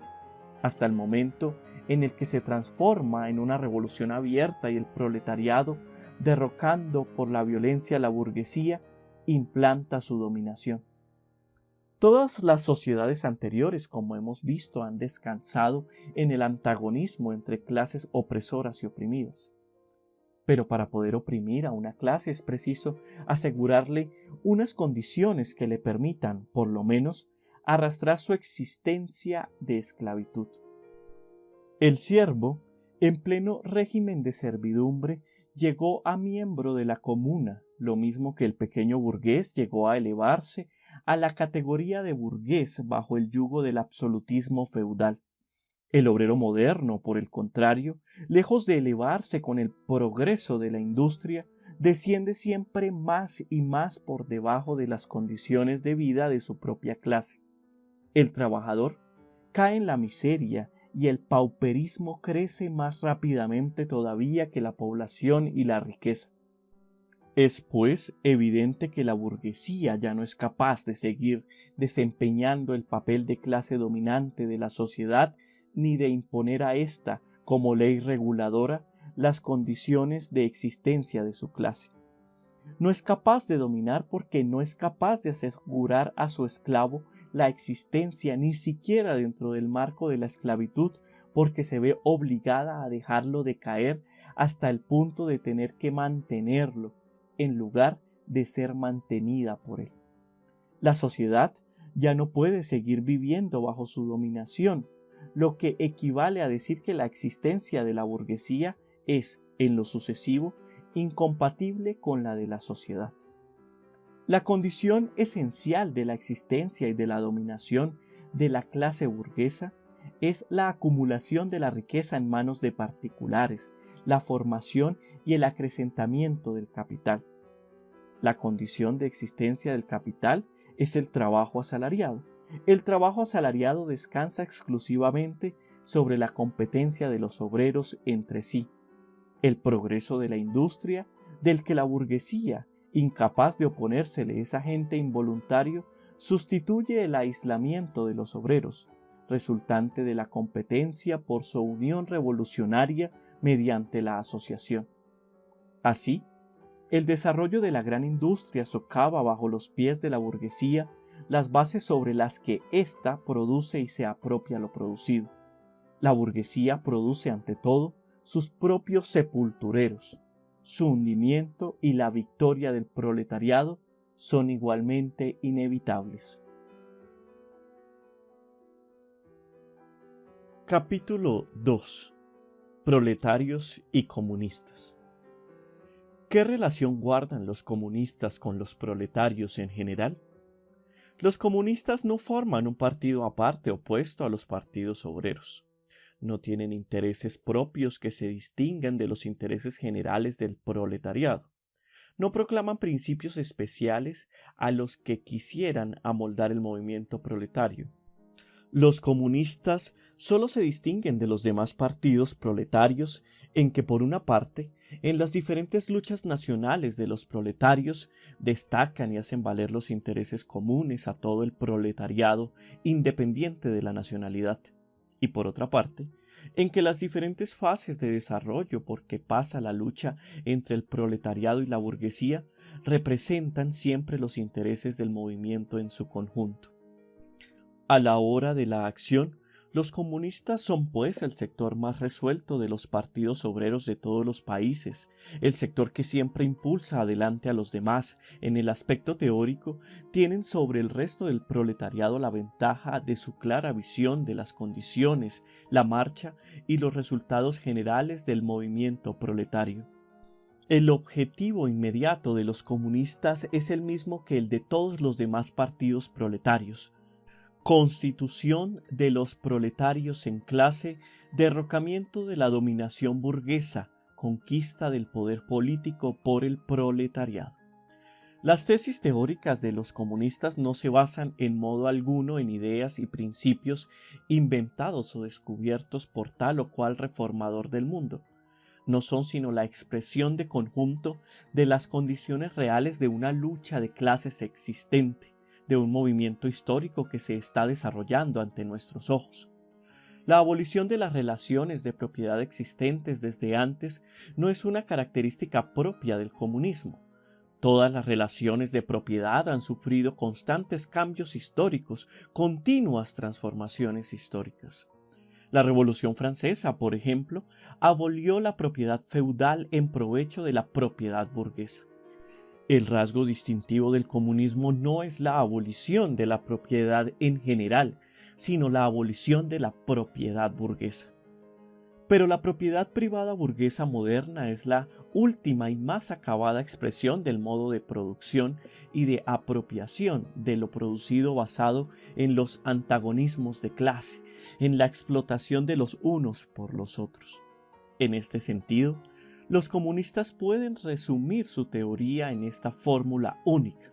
Hasta el momento, en el que se transforma en una revolución abierta y el proletariado, derrocando por la violencia a la burguesía, implanta su dominación. Todas las sociedades anteriores, como hemos visto, han descansado en el antagonismo entre clases opresoras y oprimidas. Pero para poder oprimir a una clase es preciso asegurarle unas condiciones que le permitan, por lo menos, arrastrar su existencia de esclavitud. El siervo, en pleno régimen de servidumbre, llegó a miembro de la comuna, lo mismo que el pequeño burgués llegó a elevarse a la categoría de burgués bajo el yugo del absolutismo feudal. El obrero moderno, por el contrario, lejos de elevarse con el progreso de la industria, desciende siempre más y más por debajo de las condiciones de vida de su propia clase. El trabajador cae en la miseria y el pauperismo crece más rápidamente todavía que la población y la riqueza. Es, pues, evidente que la burguesía ya no es capaz de seguir desempeñando el papel de clase dominante de la sociedad ni de imponer a ésta, como ley reguladora, las condiciones de existencia de su clase. No es capaz de dominar porque no es capaz de asegurar a su esclavo la existencia ni siquiera dentro del marco de la esclavitud, porque se ve obligada a dejarlo decaer hasta el punto de tener que mantenerlo, en lugar de ser mantenida por él. La sociedad ya no puede seguir viviendo bajo su dominación, lo que equivale a decir que la existencia de la burguesía es, en lo sucesivo, incompatible con la de la sociedad. La condición esencial de la existencia y de la dominación de la clase burguesa es la acumulación de la riqueza en manos de particulares, la formación y el acrecentamiento del capital. La condición de existencia del capital es el trabajo asalariado. El trabajo asalariado descansa exclusivamente sobre la competencia de los obreros entre sí, el progreso de la industria, del que la burguesía, incapaz de oponérsele es agente involuntario, sustituye el aislamiento de los obreros, resultante de la competencia por su unión revolucionaria mediante la asociación. Así, el desarrollo de la gran industria socava bajo los pies de la burguesía las bases sobre las que ésta produce y se apropia lo producido. La burguesía produce ante todo sus propios sepultureros. Su hundimiento y la victoria del proletariado son igualmente inevitables. Capítulo 2. Proletarios y comunistas. ¿Qué relación guardan los comunistas con los proletarios en general? Los comunistas no forman un partido aparte opuesto a los partidos obreros. No tienen intereses propios que se distingan de los intereses generales del proletariado. No proclaman principios especiales a los que quisieran amoldar el movimiento proletario. Los comunistas solo se distinguen de los demás partidos proletarios en que, por una parte, en las diferentes luchas nacionales de los proletarios destacan y hacen valer los intereses comunes a todo el proletariado independiente de la nacionalidad, y por otra parte, en que las diferentes fases de desarrollo por que pasa la lucha entre el proletariado y la burguesía representan siempre los intereses del movimiento en su conjunto. A la hora de la acción, los comunistas son pues el sector más resuelto de los partidos obreros de todos los países, el sector que siempre impulsa adelante a los demás. En el aspecto teórico, tienen sobre el resto del proletariado la ventaja de su clara visión de las condiciones, la marcha y los resultados generales del movimiento proletario. El objetivo inmediato de los comunistas es el mismo que el de todos los demás partidos proletarios: constitución de los proletarios en clase, derrocamiento de la dominación burguesa, conquista del poder político por el proletariado. Las tesis teóricas de los comunistas no se basan en modo alguno en ideas y principios inventados o descubiertos por tal o cual reformador del mundo. No son sino la expresión de conjunto de las condiciones reales de una lucha de clases existente, de un movimiento histórico que se está desarrollando ante nuestros ojos. La abolición de las relaciones de propiedad existentes desde antes no es una característica propia del comunismo. Todas las relaciones de propiedad han sufrido constantes cambios históricos, continuas transformaciones históricas. La Revolución Francesa, por ejemplo, abolió la propiedad feudal en provecho de la propiedad burguesa. El rasgo distintivo del comunismo no es la abolición de la propiedad en general, sino la abolición de la propiedad burguesa. Pero la propiedad privada burguesa moderna es la última y más acabada expresión del modo de producción y de apropiación de lo producido basado en los antagonismos de clase, en la explotación de los unos por los otros. En este sentido, los comunistas pueden resumir su teoría en esta fórmula única: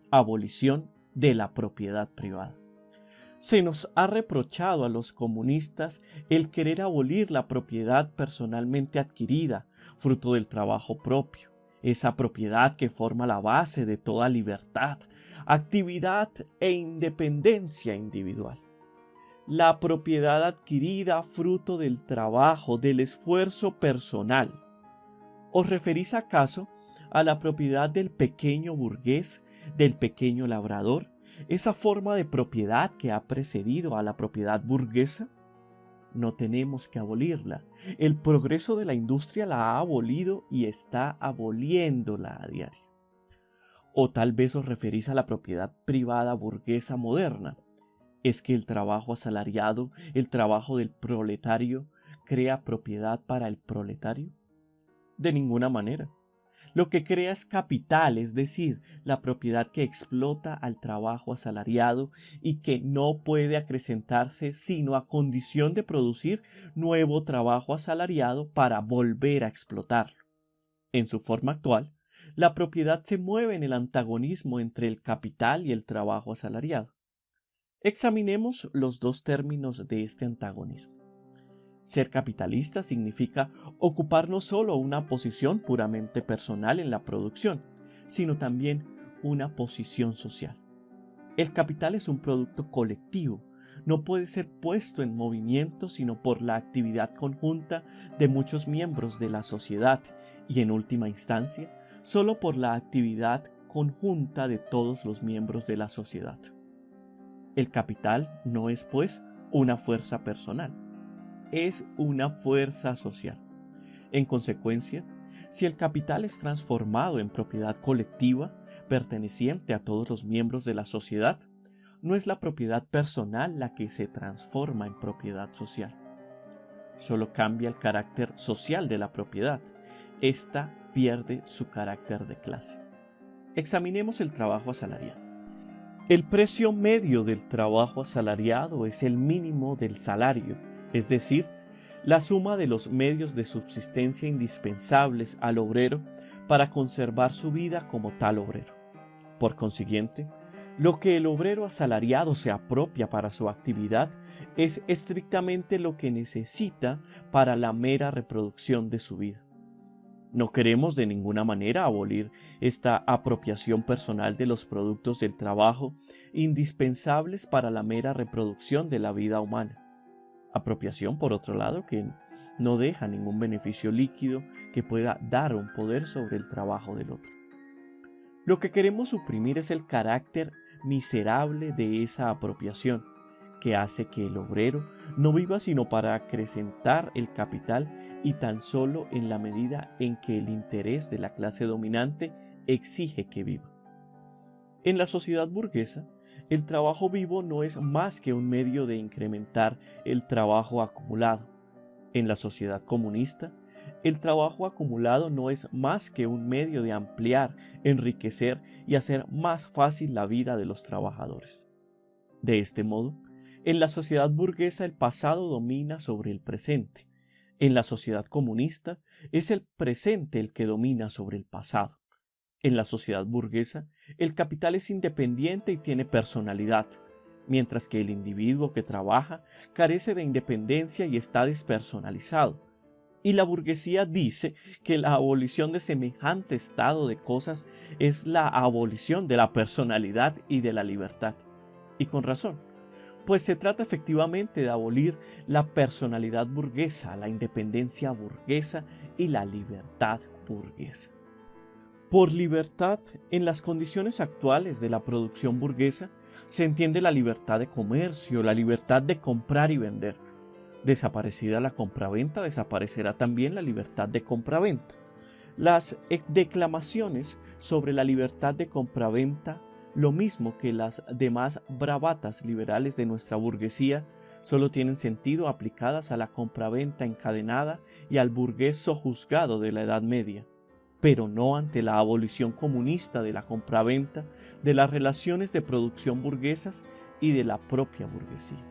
abolición de la propiedad privada. Se nos ha reprochado a los comunistas el querer abolir la propiedad personalmente adquirida, fruto del trabajo propio, esa propiedad que forma la base de toda libertad, actividad e independencia individual. La propiedad adquirida fruto del trabajo, del esfuerzo personal. ¿Os referís acaso a la propiedad del pequeño burgués, del pequeño labrador? ¿Esa forma de propiedad que ha precedido a la propiedad burguesa? No tenemos que abolirla. El progreso de la industria la ha abolido y está aboliéndola a diario. O tal vez os referís a la propiedad privada burguesa moderna. ¿Es que el trabajo asalariado, el trabajo del proletario, crea propiedad para el proletario? De ninguna manera. Lo que crea es capital, es decir, la propiedad que explota al trabajo asalariado y que no puede acrecentarse sino a condición de producir nuevo trabajo asalariado para volver a explotarlo. En su forma actual, la propiedad se mueve en el antagonismo entre el capital y el trabajo asalariado. Examinemos los dos términos de este antagonismo. Ser capitalista significa ocupar no solo una posición puramente personal en la producción, sino también una posición social. El capital es un producto colectivo, no puede ser puesto en movimiento sino por la actividad conjunta de muchos miembros de la sociedad y, en última instancia, solo por la actividad conjunta de todos los miembros de la sociedad. El capital no es, pues, una fuerza personal. Es una fuerza social. En consecuencia, si el capital es transformado en propiedad colectiva, perteneciente a todos los miembros de la sociedad, no es la propiedad personal la que se transforma en propiedad social. Solo cambia el carácter social de la propiedad. Esta pierde su carácter de clase. Examinemos el trabajo asalariado. El precio medio del trabajo asalariado es el mínimo del salario, es decir, la suma de los medios de subsistencia indispensables al obrero para conservar su vida como tal obrero. Por consiguiente, lo que el obrero asalariado se apropia para su actividad es estrictamente lo que necesita para la mera reproducción de su vida. No queremos de ninguna manera abolir esta apropiación personal de los productos del trabajo indispensables para la mera reproducción de la vida humana. Apropiación, por otro lado, que no deja ningún beneficio líquido que pueda dar un poder sobre el trabajo del otro. Lo que queremos suprimir es el carácter miserable de esa apropiación, que hace que el obrero no viva sino para acrecentar el capital y tan solo en la medida en que el interés de la clase dominante exige que viva. En la sociedad burguesa, el trabajo vivo no es más que un medio de incrementar el trabajo acumulado. En la sociedad comunista, el trabajo acumulado no es más que un medio de ampliar, enriquecer y hacer más fácil la vida de los trabajadores. De este modo, en la sociedad burguesa el pasado domina sobre el presente. En la sociedad comunista es el presente el que domina sobre el pasado. En la sociedad burguesa, el capital es independiente y tiene personalidad, mientras que el individuo que trabaja carece de independencia y está despersonalizado. Y la burguesía dice que la abolición de semejante estado de cosas es la abolición de la personalidad y de la libertad. Y con razón, Pues se trata efectivamente de abolir la personalidad burguesa, la independencia burguesa y la libertad burguesa. Por libertad, en las condiciones actuales de la producción burguesa, se entiende la libertad de comercio, la libertad de comprar y vender. Desaparecida la compraventa, desaparecerá también la libertad de compraventa. Las declamaciones sobre la libertad de compraventa, lo mismo que las demás bravatas liberales de nuestra burguesía, solo tienen sentido aplicadas a la compraventa encadenada y al burgués sojuzgado de la Edad Media, pero no ante la abolición comunista de la compraventa, de las relaciones de producción burguesas y de la propia burguesía.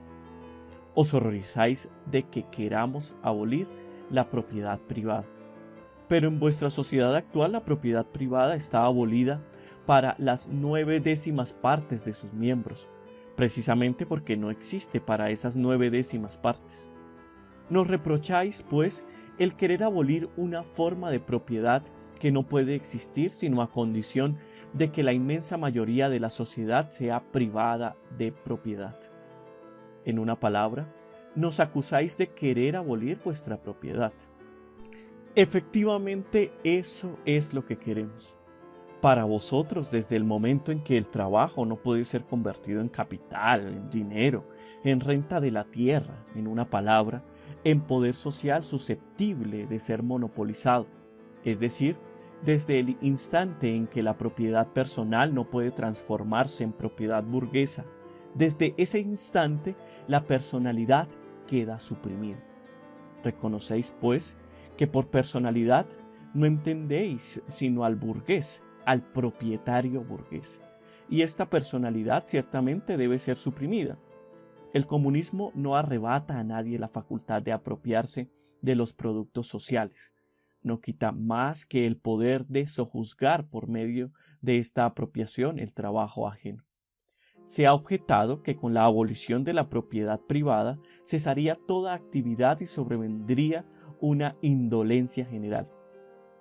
Os horrorizáis de que queramos abolir la propiedad privada. Pero en vuestra sociedad actual la propiedad privada está abolida para las 9/10 partes de sus miembros, precisamente porque no existe para esas 9/10 partes. Nos reprocháis, pues, el querer abolir una forma de propiedad que no puede existir sino a condición de que la inmensa mayoría de la sociedad sea privada de propiedad. En una palabra, nos acusáis de querer abolir vuestra propiedad. Efectivamente, eso es lo que queremos. Para vosotros, desde el momento en que el trabajo no puede ser convertido en capital, en dinero, en renta de la tierra, en una palabra, en poder social susceptible de ser monopolizado, es decir, desde el instante en que la propiedad personal no puede transformarse en propiedad burguesa, desde ese instante la personalidad queda suprimida. Reconocéis, pues, que por personalidad no entendéis sino al burgués, al propietario burgués, y esta personalidad ciertamente debe ser suprimida. El comunismo no arrebata a nadie la facultad de apropiarse de los productos sociales, no quita más que el poder de sojuzgar por medio de esta apropiación el trabajo ajeno. Se ha objetado que con la abolición de la propiedad privada cesaría toda actividad y sobrevendría una indolencia general.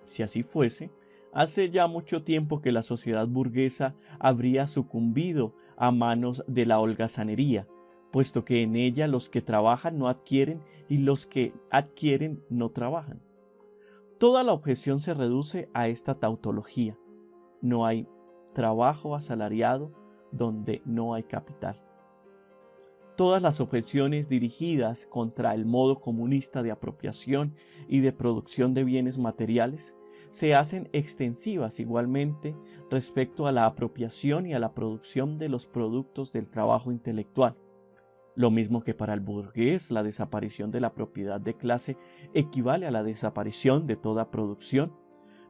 Si así fuese, hace ya mucho tiempo que la sociedad burguesa habría sucumbido a manos de la holgazanería, puesto que en ella los que trabajan no adquieren y los que adquieren no trabajan. Toda la objeción se reduce a esta tautología: no hay trabajo asalariado donde no hay capital. Todas las objeciones dirigidas contra el modo comunista de apropiación y de producción de bienes materiales se hacen extensivas igualmente respecto a la apropiación y a la producción de los productos del trabajo intelectual. Lo mismo que para el burgués la desaparición de la propiedad de clase equivale a la desaparición de toda producción,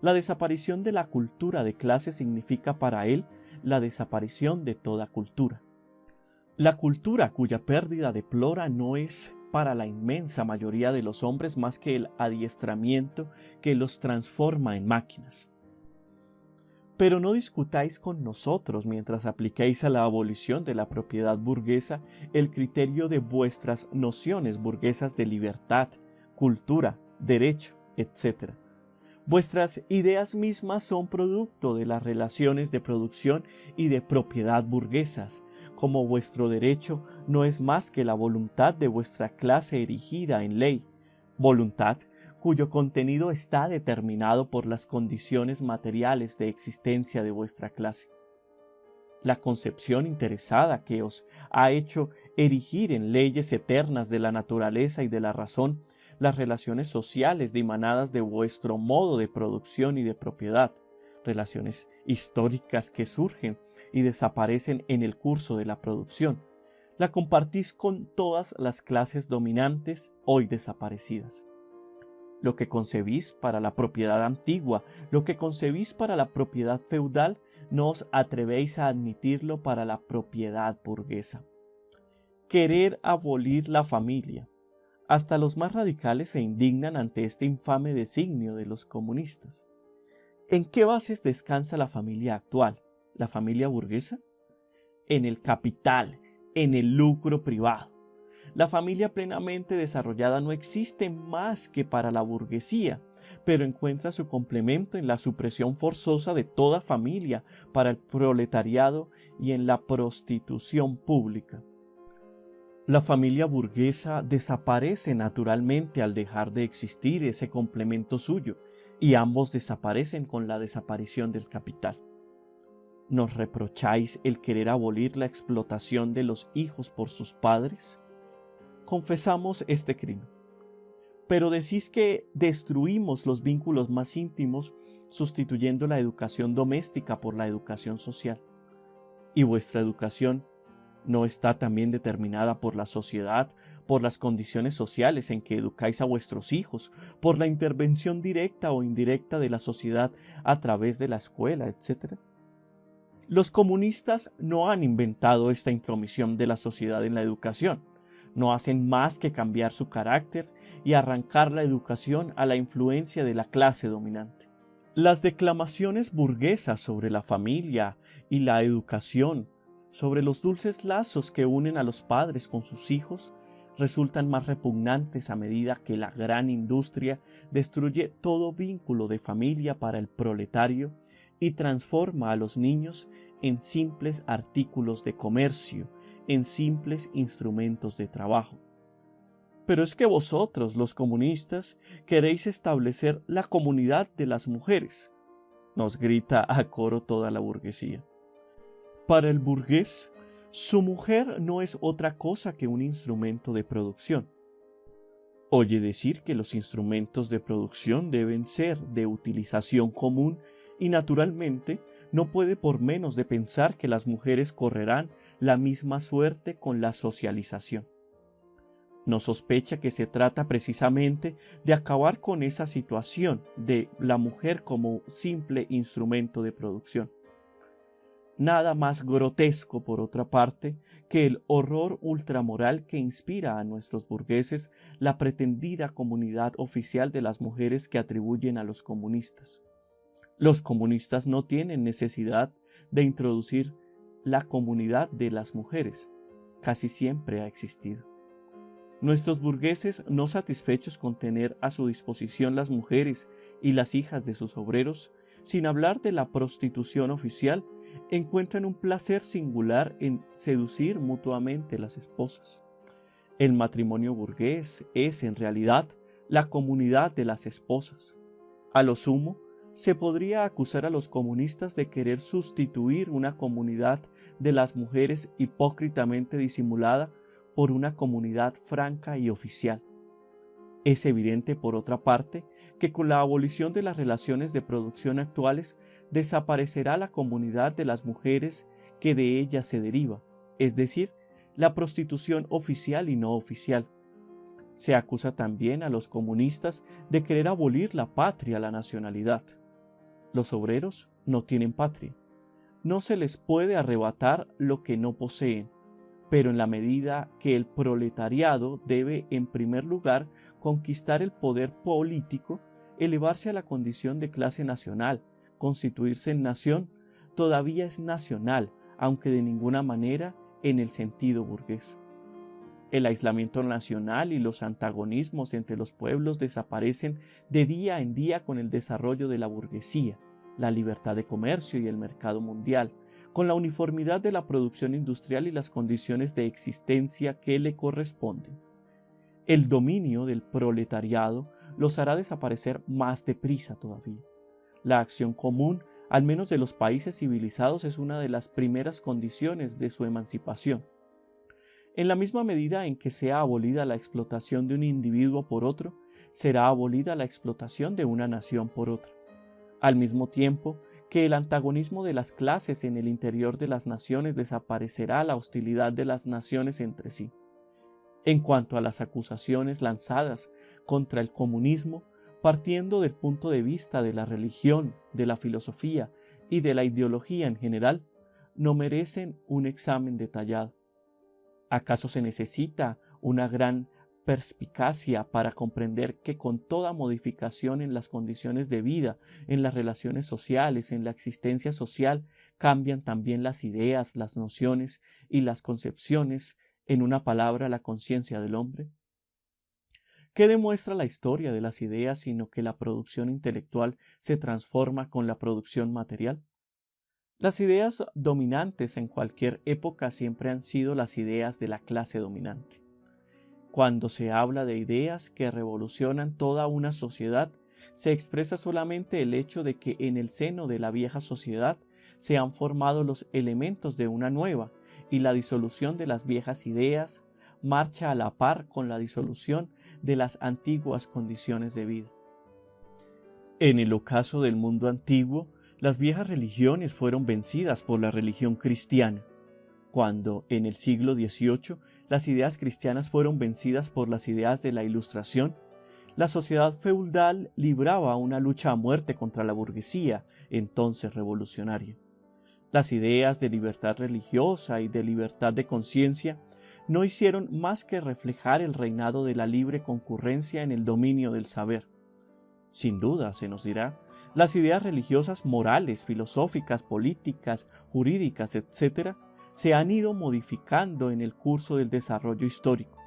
la desaparición de la cultura de clase significa para él la desaparición de toda cultura. La cultura cuya pérdida deplora no es para la inmensa mayoría de los hombres más que el adiestramiento que los transforma en máquinas. Pero no discutáis con nosotros mientras apliquéis a la abolición de la propiedad burguesa el criterio de vuestras nociones burguesas de libertad, cultura, derecho, etc. Vuestras ideas mismas son producto de las relaciones de producción y de propiedad burguesas, como vuestro derecho no es más que la voluntad de vuestra clase erigida en ley, voluntad cuyo contenido está determinado por las condiciones materiales de existencia de vuestra clase. La concepción interesada que os ha hecho erigir en leyes eternas de la naturaleza y de la razón las relaciones sociales dimanadas de vuestro modo de producción y de propiedad, relaciones históricas que surgen y desaparecen en el curso de la producción, la compartís con todas las clases dominantes hoy desaparecidas. Lo que concebís para la propiedad antigua, lo que concebís para la propiedad feudal, no os atrevéis a admitirlo para la propiedad burguesa. Querer abolir la familia. Hasta los más radicales se indignan ante este infame designio de los comunistas. ¿En qué bases descansa la familia actual, la familia burguesa? En el capital, en el lucro privado. La familia plenamente desarrollada no existe más que para la burguesía, pero encuentra su complemento en la supresión forzosa de toda familia para el proletariado y en la prostitución pública. La familia burguesa desaparece naturalmente al dejar de existir ese complemento suyo, y ambos desaparecen con la desaparición del capital. ¿Nos reprocháis el querer abolir la explotación de los hijos por sus padres? Confesamos este crimen. Pero decís que destruimos los vínculos más íntimos sustituyendo la educación doméstica por la educación social. ¿Y vuestra educación no está también determinada por la sociedad, por las condiciones sociales en que educáis a vuestros hijos, por la intervención directa o indirecta de la sociedad a través de la escuela, etc.? Los comunistas no han inventado esta intromisión de la sociedad en la educación. No hacen más que cambiar su carácter y arrancar la educación a la influencia de la clase dominante. Las declamaciones burguesas sobre la familia y la educación, sobre los dulces lazos que unen a los padres con sus hijos, resultan más repugnantes a medida que la gran industria destruye todo vínculo de familia para el proletario y transforma a los niños en simples artículos de comercio, en simples instrumentos de trabajo. Pero es que vosotros, los comunistas, queréis establecer la comunidad de las mujeres, nos grita a coro toda la burguesía. Para el burgués, su mujer no es otra cosa que un instrumento de producción. Oye decir que los instrumentos de producción deben ser de utilización común y naturalmente no puede por menos de pensar que las mujeres correrán la misma suerte con la socialización. No sospecha que se trata precisamente de acabar con esa situación de la mujer como simple instrumento de producción. Nada más grotesco, por otra parte, que el horror ultramoral que inspira a nuestros burgueses la pretendida comunidad oficial de las mujeres que atribuyen a los comunistas. Los comunistas no tienen necesidad de introducir la comunidad de las mujeres. Casi siempre ha existido. Nuestros burgueses, no satisfechos con tener a su disposición las mujeres y las hijas de sus obreros, sin hablar de la prostitución oficial, encuentran un placer singular en seducir mutuamente las esposas. El matrimonio burgués es, en realidad, la comunidad de las esposas. A lo sumo, se podría acusar a los comunistas de querer sustituir una comunidad de las mujeres hipócritamente disimulada por una comunidad franca y oficial. Es evidente, por otra parte, que con la abolición de las relaciones de producción actuales desaparecerá la comunidad de las mujeres que de ellas se deriva, es decir, la prostitución oficial y no oficial. Se acusa también a los comunistas de querer abolir la patria, la nacionalidad. Los obreros no tienen patria. No se les puede arrebatar lo que no poseen, pero en la medida que el proletariado debe, en primer lugar, conquistar el poder político, elevarse a la condición de clase nacional, constituirse en nación, todavía es nacional, aunque de ninguna manera en el sentido burgués. El aislamiento nacional y los antagonismos entre los pueblos desaparecen de día en día con el desarrollo de la burguesía, la libertad de comercio y el mercado mundial, con la uniformidad de la producción industrial y las condiciones de existencia que le corresponden. El dominio del proletariado los hará desaparecer más deprisa todavía. La acción común, al menos de los países civilizados, es una de las primeras condiciones de su emancipación. En la misma medida en que sea abolida la explotación de un individuo por otro, será abolida la explotación de una nación por otra. Al mismo tiempo que el antagonismo de las clases en el interior de las naciones, desaparecerá la hostilidad de las naciones entre sí. En cuanto a las acusaciones lanzadas contra el comunismo, partiendo del punto de vista de la religión, de la filosofía y de la ideología en general, no merecen un examen detallado. ¿Acaso se necesita una gran perspicacia para comprender que con toda modificación en las condiciones de vida, en las relaciones sociales, en la existencia social, cambian también las ideas, las nociones y las concepciones, en una palabra, la conciencia del hombre? ¿Qué demuestra la historia de las ideas sino que la producción intelectual se transforma con la producción material? Las ideas dominantes en cualquier época siempre han sido las ideas de la clase dominante. Cuando se habla de ideas que revolucionan toda una sociedad, se expresa solamente el hecho de que en el seno de la vieja sociedad se han formado los elementos de una nueva, y la disolución de las viejas ideas marcha a la par con la disolución de las antiguas condiciones de vida. En el ocaso del mundo antiguo, las viejas religiones fueron vencidas por la religión cristiana. Cuando, en el siglo XVIII, las ideas cristianas fueron vencidas por las ideas de la Ilustración, la sociedad feudal libraba una lucha a muerte contra la burguesía, entonces revolucionaria. Las ideas de libertad religiosa y de libertad de conciencia no hicieron más que reflejar el reinado de la libre concurrencia en el dominio del saber. Sin duda, se nos dirá, las ideas religiosas morales, filosóficas, políticas, jurídicas, etc., se han ido modificando en el curso del desarrollo histórico.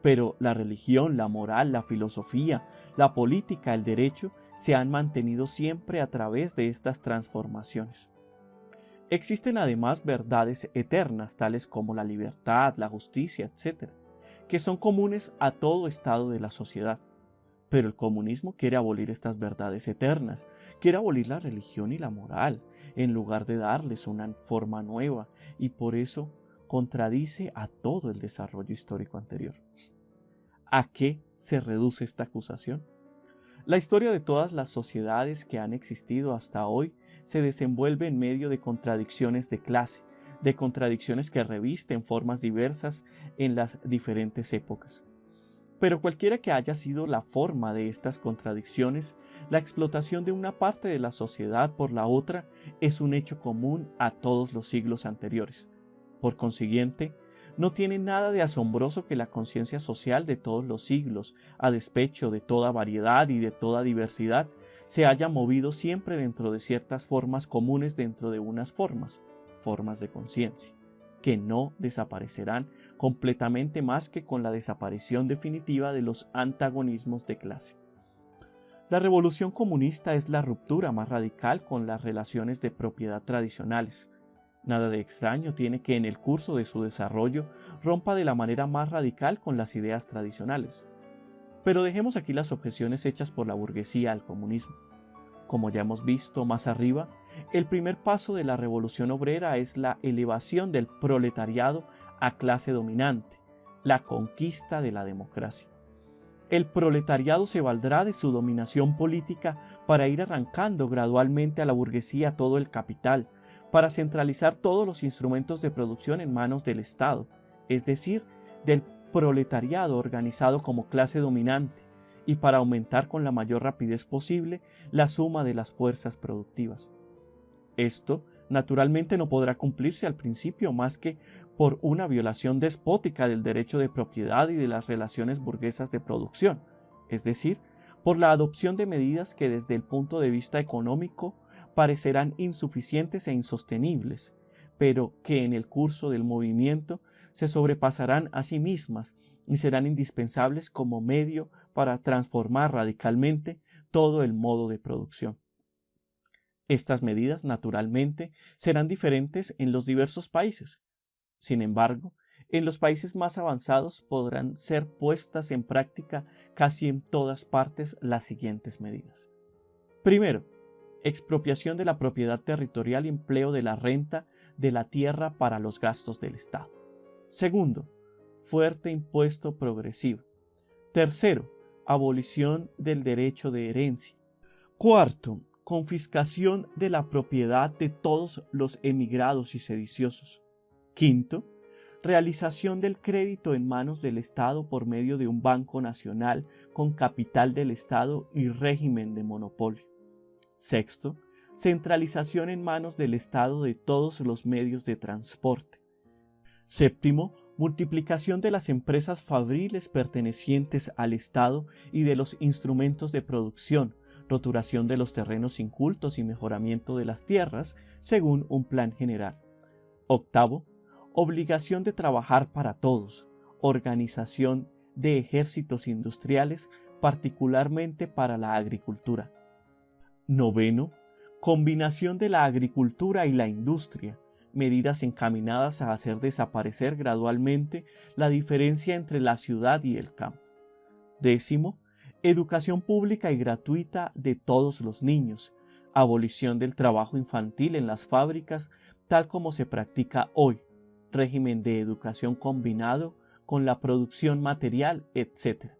Pero la religión, la moral, la filosofía, la política, el derecho, se han mantenido siempre a través de estas transformaciones. Existen además verdades eternas, tales como la libertad, la justicia, etc., que son comunes a todo estado de la sociedad. Pero el comunismo quiere abolir estas verdades eternas, quiere abolir la religión y la moral, en lugar de darles una forma nueva, y por eso contradice a todo el desarrollo histórico anterior. ¿A qué se reduce esta acusación? La historia de todas las sociedades que han existido hasta hoy se desenvuelve en medio de contradicciones de clase, de contradicciones que revisten formas diversas en las diferentes épocas. Pero cualquiera que haya sido la forma de estas contradicciones, la explotación de una parte de la sociedad por la otra es un hecho común a todos los siglos anteriores. Por consiguiente, no tiene nada de asombroso que la conciencia social de todos los siglos, a despecho de toda variedad y de toda diversidad, se haya movido siempre dentro de ciertas formas comunes dentro de unas formas de conciencia, que no desaparecerán completamente más que con la desaparición definitiva de los antagonismos de clase. La revolución comunista es la ruptura más radical con las relaciones de propiedad tradicionales. Nada de extraño tiene que en el curso de su desarrollo rompa de la manera más radical con las ideas tradicionales. Pero dejemos aquí las objeciones hechas por la burguesía al comunismo. Como ya hemos visto más arriba, el primer paso de la revolución obrera es la elevación del proletariado a clase dominante, la conquista de la democracia. El proletariado se valdrá de su dominación política para ir arrancando gradualmente a la burguesía todo el capital, para centralizar todos los instrumentos de producción en manos del Estado, es decir, del proletariado organizado como clase dominante, y para aumentar con la mayor rapidez posible la suma de las fuerzas productivas. Esto, naturalmente, no podrá cumplirse al principio más que por una violación despótica del derecho de propiedad y de las relaciones burguesas de producción, es decir, por la adopción de medidas que desde el punto de vista económico parecerán insuficientes e insostenibles, pero que en el curso del movimiento se sobrepasarán a sí mismas y serán indispensables como medio para transformar radicalmente todo el modo de producción. Estas medidas, naturalmente, serán diferentes en los diversos países. Sin embargo, en los países más avanzados podrán ser puestas en práctica casi en todas partes las siguientes medidas. Primero, expropiación de la propiedad territorial y empleo de la renta de la tierra para los gastos del Estado. Segundo, fuerte impuesto progresivo. Tercero, abolición del derecho de herencia. Cuarto, confiscación de la propiedad de todos los emigrados y sediciosos. Quinto, realización del crédito en manos del Estado por medio de un banco nacional con capital del Estado y régimen de monopolio. Sexto, centralización en manos del Estado de todos los medios de transporte. Séptimo, multiplicación de las empresas fabriles pertenecientes al Estado y de los instrumentos de producción, roturación de los terrenos incultos y mejoramiento de las tierras, según un plan general. Octavo, obligación de trabajar para todos, organización de ejércitos industriales, particularmente para la agricultura. Noveno, combinación de la agricultura y la industria, medidas encaminadas a hacer desaparecer gradualmente la diferencia entre la ciudad y el campo. 10. Educación pública y gratuita de todos los niños, abolición del trabajo infantil en las fábricas tal como se practica hoy, régimen de educación combinado con la producción material, etc.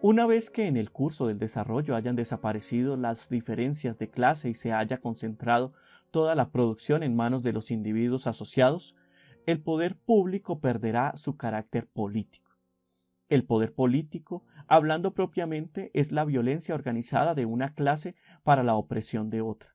Una vez que en el curso del desarrollo hayan desaparecido las diferencias de clase y se haya concentrado toda la producción en manos de los individuos asociados, el poder público perderá su carácter político. El poder político, hablando propiamente, es la violencia organizada de una clase para la opresión de otra.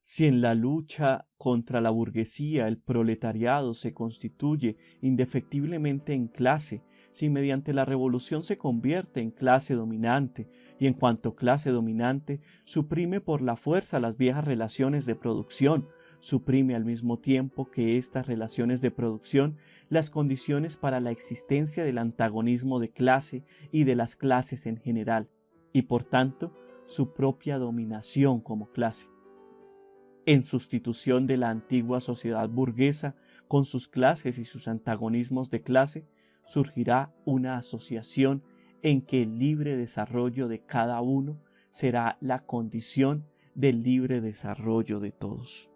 Si en la lucha contra la burguesía el proletariado se constituye indefectiblemente en clase, si mediante la revolución se convierte en clase dominante y en cuanto clase dominante suprime por la fuerza las viejas relaciones de producción, suprime al mismo tiempo que estas relaciones de producción las condiciones para la existencia del antagonismo de clase y de las clases en general, y por tanto su propia dominación como clase. En sustitución de la antigua sociedad burguesa con sus clases y sus antagonismos de clase, surgirá una asociación en que el libre desarrollo de cada uno será la condición del libre desarrollo de todos.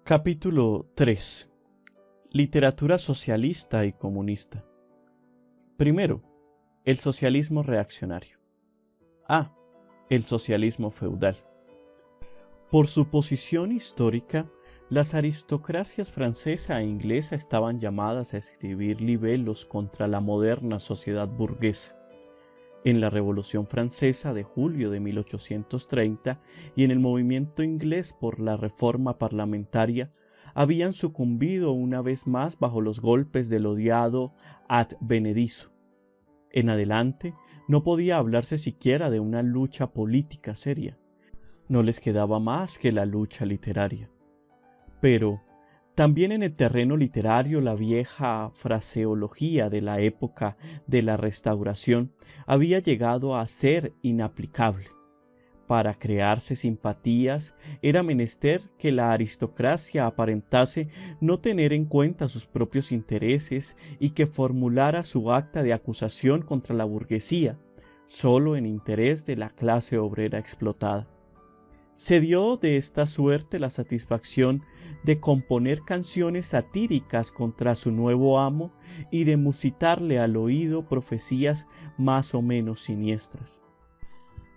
Capítulo 3. Literatura socialista y comunista. Primero, el socialismo reaccionario. A. El socialismo feudal. Por su posición histórica, las aristocracias francesa e inglesa estaban llamadas a escribir libelos contra la moderna sociedad burguesa. En la Revolución Francesa de julio de 1830 y en el movimiento inglés por la reforma parlamentaria, habían sucumbido una vez más bajo los golpes del odiado advenedizo. En adelante, no podía hablarse siquiera de una lucha política seria. No les quedaba más que la lucha literaria. Pero también en el terreno literario la vieja fraseología de la época de la Restauración había llegado a ser inaplicable. Para crearse simpatías era menester que la aristocracia aparentase no tener en cuenta sus propios intereses y que formulara su acta de acusación contra la burguesía, solo en interés de la clase obrera explotada. Se dio de esta suerte la satisfacción de componer canciones satíricas contra su nuevo amo y de musitarle al oído profecías más o menos siniestras.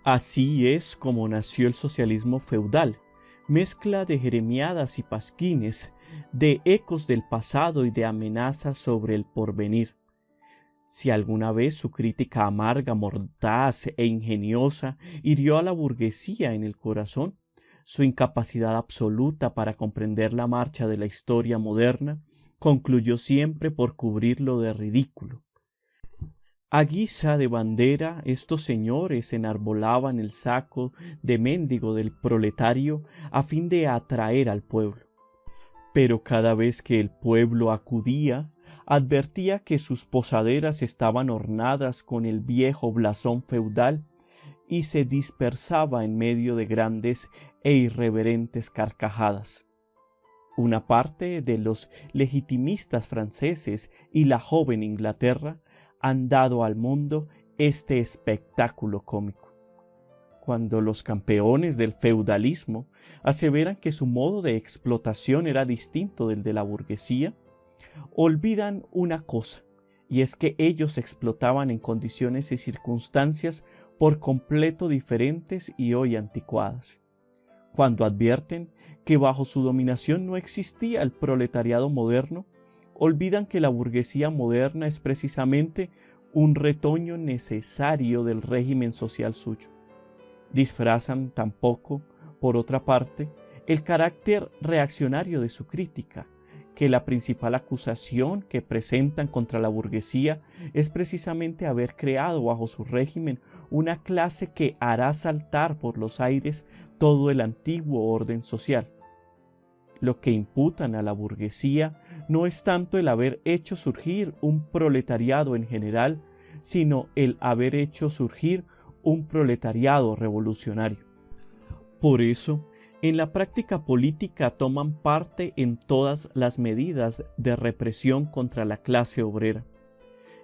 Así es como nació el socialismo feudal, mezcla de jeremiadas y pasquines, de ecos del pasado y de amenazas sobre el porvenir. Si alguna vez su crítica amarga, mordaz e ingeniosa hirió a la burguesía en el corazón, su incapacidad absoluta para comprender la marcha de la historia moderna concluyó siempre por cubrirlo de ridículo. A guisa de bandera, estos señores enarbolaban el saco de mendigo del proletario a fin de atraer al pueblo. Pero cada vez que el pueblo acudía, advertía que sus posaderas estaban ornadas con el viejo blasón feudal y se dispersaba en medio de grandes e irreverentes carcajadas. Una parte de los legitimistas franceses y la joven Inglaterra han dado al mundo este espectáculo cómico. Cuando los campeones del feudalismo aseveran que su modo de explotación era distinto del de la burguesía, olvidan una cosa, y es que ellos explotaban en condiciones y circunstancias por completo diferentes y hoy anticuadas. Cuando advierten que bajo su dominación no existía el proletariado moderno, olvidan que la burguesía moderna es precisamente un retoño necesario del régimen social suyo. Disfrazan tampoco, por otra parte, el carácter reaccionario de su crítica, que la principal acusación que presentan contra la burguesía es precisamente haber creado bajo su régimen una clase que hará saltar por los aires todo el antiguo orden social. Lo que imputan a la burguesía no es tanto el haber hecho surgir un proletariado en general, sino el haber hecho surgir un proletariado revolucionario. Por eso, En la práctica política toman parte en todas las medidas de represión contra la clase obrera.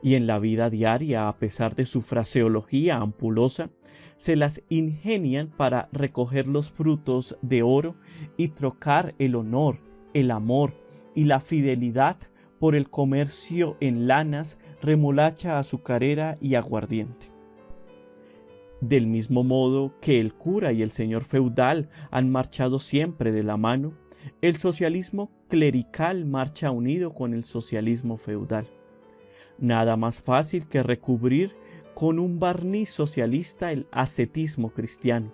Y en la vida diaria, a pesar de su fraseología ampulosa, se las ingenian para recoger los frutos de oro y trocar el honor, el amor y la fidelidad por el comercio en lanas, remolacha azucarera y aguardiente. Del mismo modo que el cura y el señor feudal han marchado siempre de la mano, el socialismo clerical marcha unido con el socialismo feudal. Nada más fácil que recubrir con un barniz socialista el ascetismo cristiano.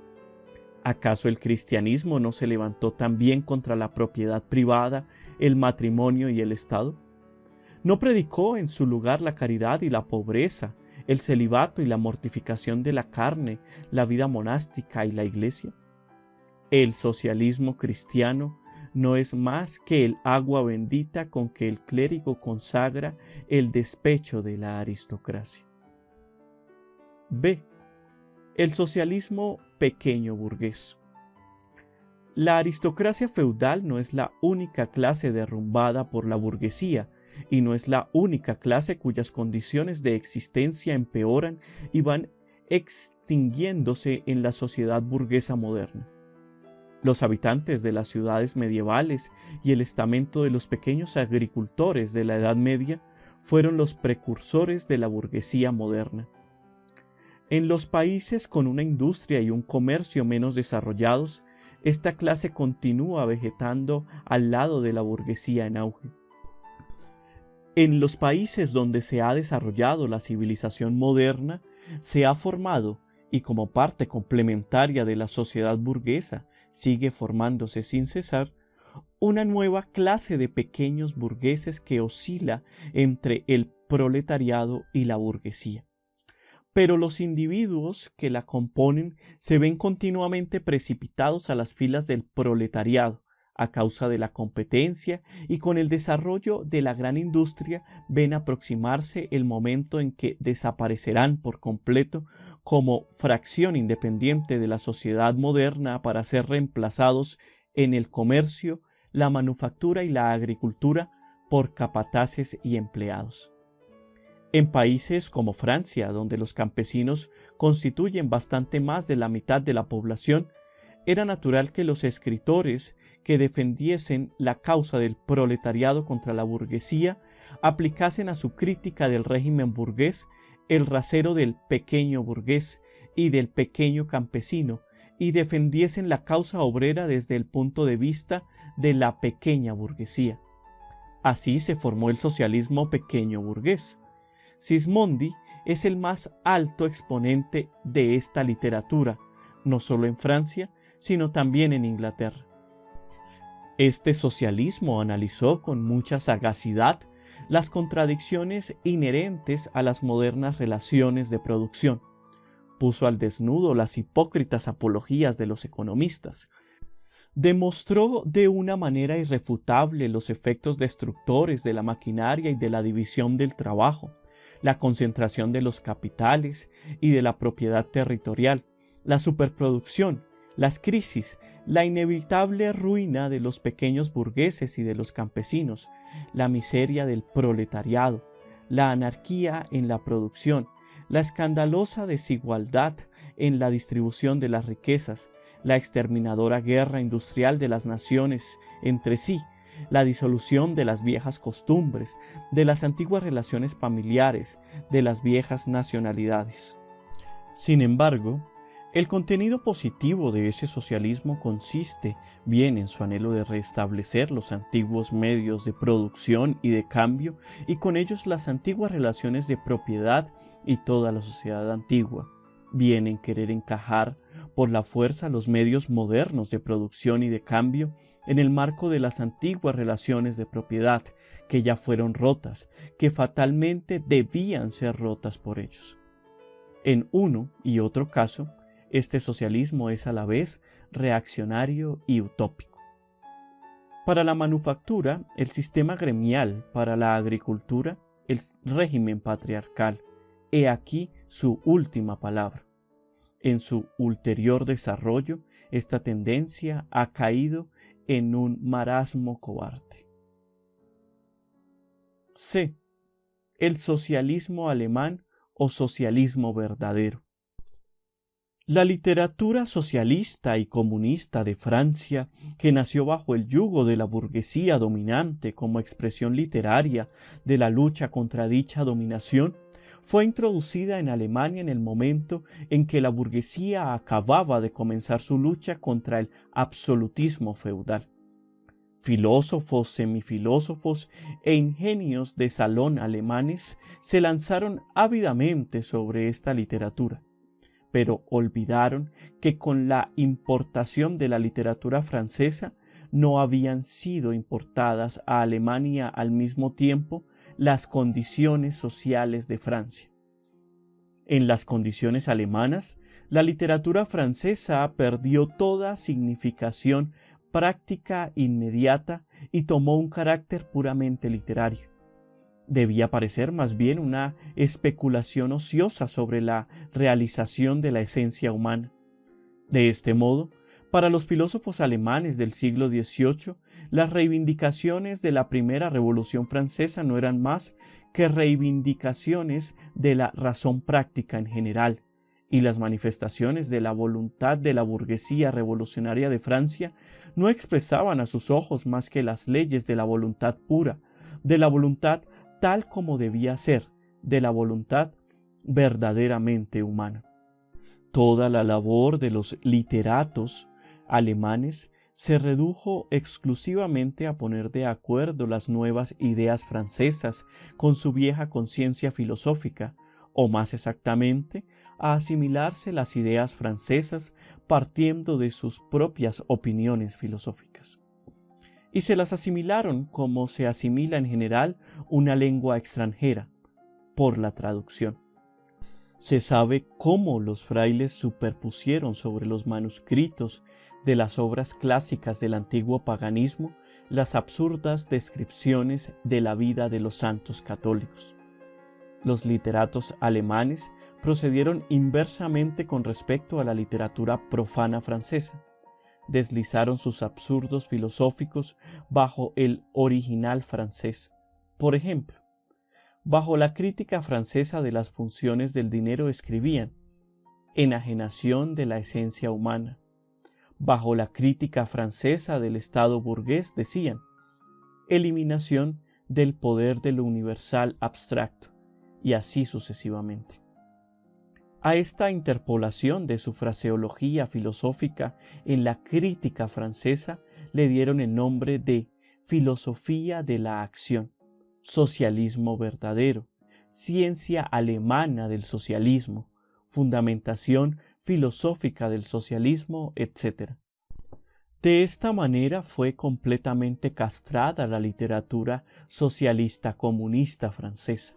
¿Acaso el cristianismo no se levantó también contra la propiedad privada, el matrimonio y el Estado? ¿No predicó en su lugar la caridad y la pobreza, el celibato y la mortificación de la carne, la vida monástica y la iglesia? El socialismo cristiano no es más que el agua bendita con que el clérigo consagra el despecho de la aristocracia. B. El socialismo pequeño burgués. La aristocracia feudal no es la única clase derrumbada por la burguesía, y no es la única clase cuyas condiciones de existencia empeoran y van extinguiéndose en la sociedad burguesa moderna. Los habitantes de las ciudades medievales y el estamento de los pequeños agricultores de la Edad Media fueron los precursores de la burguesía moderna. En los países con una industria y un comercio menos desarrollados, esta clase continúa vegetando al lado de la burguesía en auge. En los países donde se ha desarrollado la civilización moderna, se ha formado, y como parte complementaria de la sociedad burguesa, sigue formándose sin cesar, una nueva clase de pequeños burgueses que oscila entre el proletariado y la burguesía. Pero los individuos que la componen se ven continuamente precipitados a las filas del proletariado, a causa de la competencia, y con el desarrollo de la gran industria ven aproximarse el momento en que desaparecerán por completo como fracción independiente de la sociedad moderna para ser reemplazados en el comercio, la manufactura y la agricultura por capataces y empleados. En países como Francia, donde los campesinos constituyen bastante más de la mitad de la población, era natural que los escritores que defendiesen la causa del proletariado contra la burguesía aplicasen a su crítica del régimen burgués el rasero del pequeño burgués y del pequeño campesino, y defendiesen la causa obrera desde el punto de vista de la pequeña burguesía. Así se formó el socialismo pequeño burgués. Sismondi es el más alto exponente de esta literatura, no solo en Francia, sino también en Inglaterra. Este socialismo analizó con mucha sagacidad las contradicciones inherentes a las modernas relaciones de producción. Puso al desnudo las hipócritas apologías de los economistas. Demostró de una manera irrefutable los efectos destructores de la maquinaria y de la división del trabajo, la concentración de los capitales y de la propiedad territorial, la superproducción, las crisis, la inevitable ruina de los pequeños burgueses y de los campesinos, la miseria del proletariado, la anarquía en la producción, la escandalosa desigualdad en la distribución de las riquezas, la exterminadora guerra industrial de las naciones entre sí, la disolución de las viejas costumbres, de las antiguas relaciones familiares, de las viejas nacionalidades. Sin embargo, el contenido positivo de ese socialismo consiste bien en su anhelo de restablecer los antiguos medios de producción y de cambio, y con ellos las antiguas relaciones de propiedad y toda la sociedad antigua, bien en querer encajar por la fuerza los medios modernos de producción y de cambio en el marco de las antiguas relaciones de propiedad, que ya fueron rotas, que fatalmente debían ser rotas por ellos. En uno y otro caso, este socialismo es a la vez reaccionario y utópico. Para la manufactura, el sistema gremial; para la agricultura, el régimen patriarcal. He aquí su última palabra. En su ulterior desarrollo, esta tendencia ha caído en un marasmo cobarde. C. El socialismo alemán o socialismo verdadero. La literatura socialista y comunista de Francia, que nació bajo el yugo de la burguesía dominante como expresión literaria de la lucha contra dicha dominación, fue introducida en Alemania en el momento en que la burguesía acababa de comenzar su lucha contra el absolutismo feudal. Filósofos, semifilósofos e ingenios de salón alemanes se lanzaron ávidamente sobre esta literatura, pero olvidaron que con la importación de la literatura francesa no habían sido importadas a Alemania al mismo tiempo las condiciones sociales de Francia. En las condiciones alemanas, la literatura francesa perdió toda significación práctica inmediata y tomó un carácter puramente literario. Debía parecer más bien una especulación ociosa sobre la realización de la esencia humana. De este modo, para los filósofos alemanes del siglo XVIII, las reivindicaciones de la primera Revolución Francesa no eran más que reivindicaciones de la razón práctica en general, y las manifestaciones de la voluntad de la burguesía revolucionaria de Francia no expresaban a sus ojos más que las leyes de la voluntad pura, de la voluntad tal como debía ser, de la voluntad verdaderamente humana. Toda la labor de los literatos alemanes se redujo exclusivamente a poner de acuerdo las nuevas ideas francesas con su vieja conciencia filosófica, o más exactamente, a asimilarse las ideas francesas partiendo de sus propias opiniones filosóficas. Y se las asimilaron como se asimila en general una lengua extranjera, por la traducción. Se sabe cómo los frailes superpusieron sobre los manuscritos de las obras clásicas del antiguo paganismo las absurdas descripciones de la vida de los santos católicos. Los literatos alemanes procedieron inversamente con respecto a la literatura profana francesa. Deslizaron sus absurdos filosóficos bajo el original francés. Por ejemplo, bajo la crítica francesa de las funciones del dinero escribían enajenación de la esencia humana. Bajo la crítica francesa del Estado burgués decían eliminación del poder de lo universal abstracto, y así sucesivamente. A esta interpolación de su fraseología filosófica en la crítica francesa le dieron el nombre de filosofía de la acción, socialismo verdadero, ciencia alemana del socialismo, fundamentación filosófica del socialismo, etc. De esta manera fue completamente castrada la literatura socialista comunista francesa.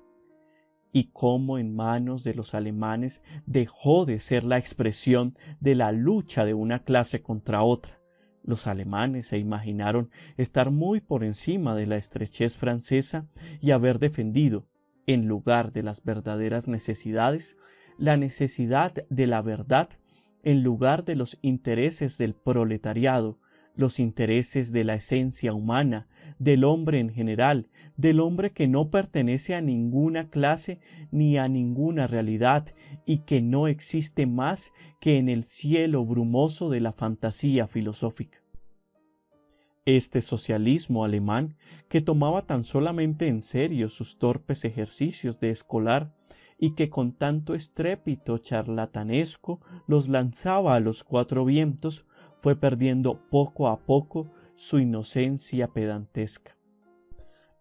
Y cómo en manos de los alemanes dejó de ser la expresión de la lucha de una clase contra otra. Los alemanes se imaginaron estar muy por encima de la estrechez francesa y haber defendido, en lugar de las verdaderas necesidades, la necesidad de la verdad en lugar de los intereses del proletariado, los intereses de la esencia humana, del hombre en general, del hombre que no pertenece a ninguna clase ni a ninguna realidad y que no existe más que en el cielo brumoso de la fantasía filosófica. Este socialismo alemán, que tomaba tan solamente en serio sus torpes ejercicios de escolar y que con tanto estrépito charlatanesco los lanzaba a los cuatro vientos, fue perdiendo poco a poco su inocencia pedantesca.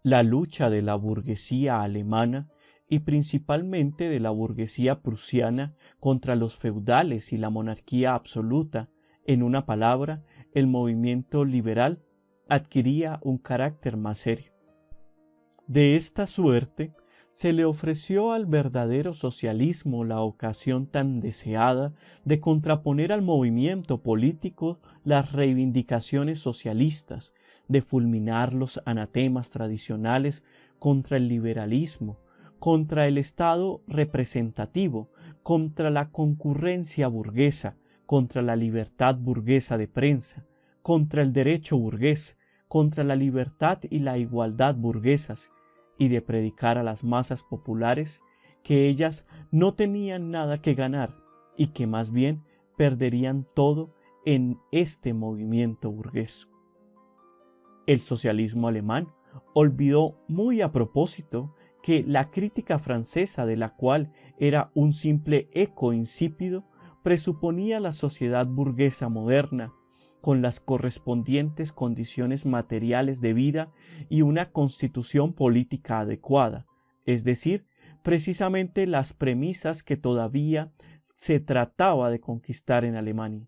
La lucha de la burguesía alemana y principalmente de la burguesía prusiana contra los feudales y la monarquía absoluta, en una palabra, el movimiento liberal, adquiría un carácter más serio. De esta suerte, se le ofreció al verdadero socialismo la ocasión tan deseada de contraponer al movimiento político las reivindicaciones socialistas, de fulminar los anatemas tradicionales contra el liberalismo, contra el Estado representativo, contra la concurrencia burguesa, contra la libertad burguesa de prensa, contra el derecho burgués, contra la libertad y la igualdad burguesas, y de predicar a las masas populares que ellas no tenían nada que ganar y que más bien perderían todo en este movimiento burgués. El socialismo alemán olvidó muy a propósito que la crítica francesa, de la cual era un simple eco insípido, presuponía la sociedad burguesa moderna, con las correspondientes condiciones materiales de vida y una constitución política adecuada, es decir, precisamente las premisas que todavía se trataba de conquistar en Alemania.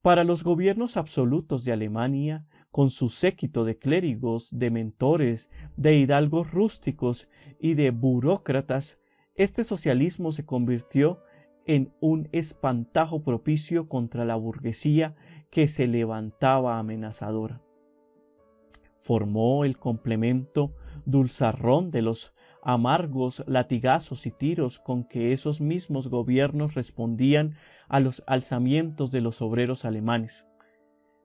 Para los gobiernos absolutos de Alemania, con su séquito de clérigos, de mentores, de hidalgos rústicos y de burócratas, este socialismo se convirtió en un espantajo propicio contra la burguesía que se levantaba amenazadora. Formó el complemento dulzarrón de los amargos latigazos y tiros con que esos mismos gobiernos respondían a los alzamientos de los obreros alemanes.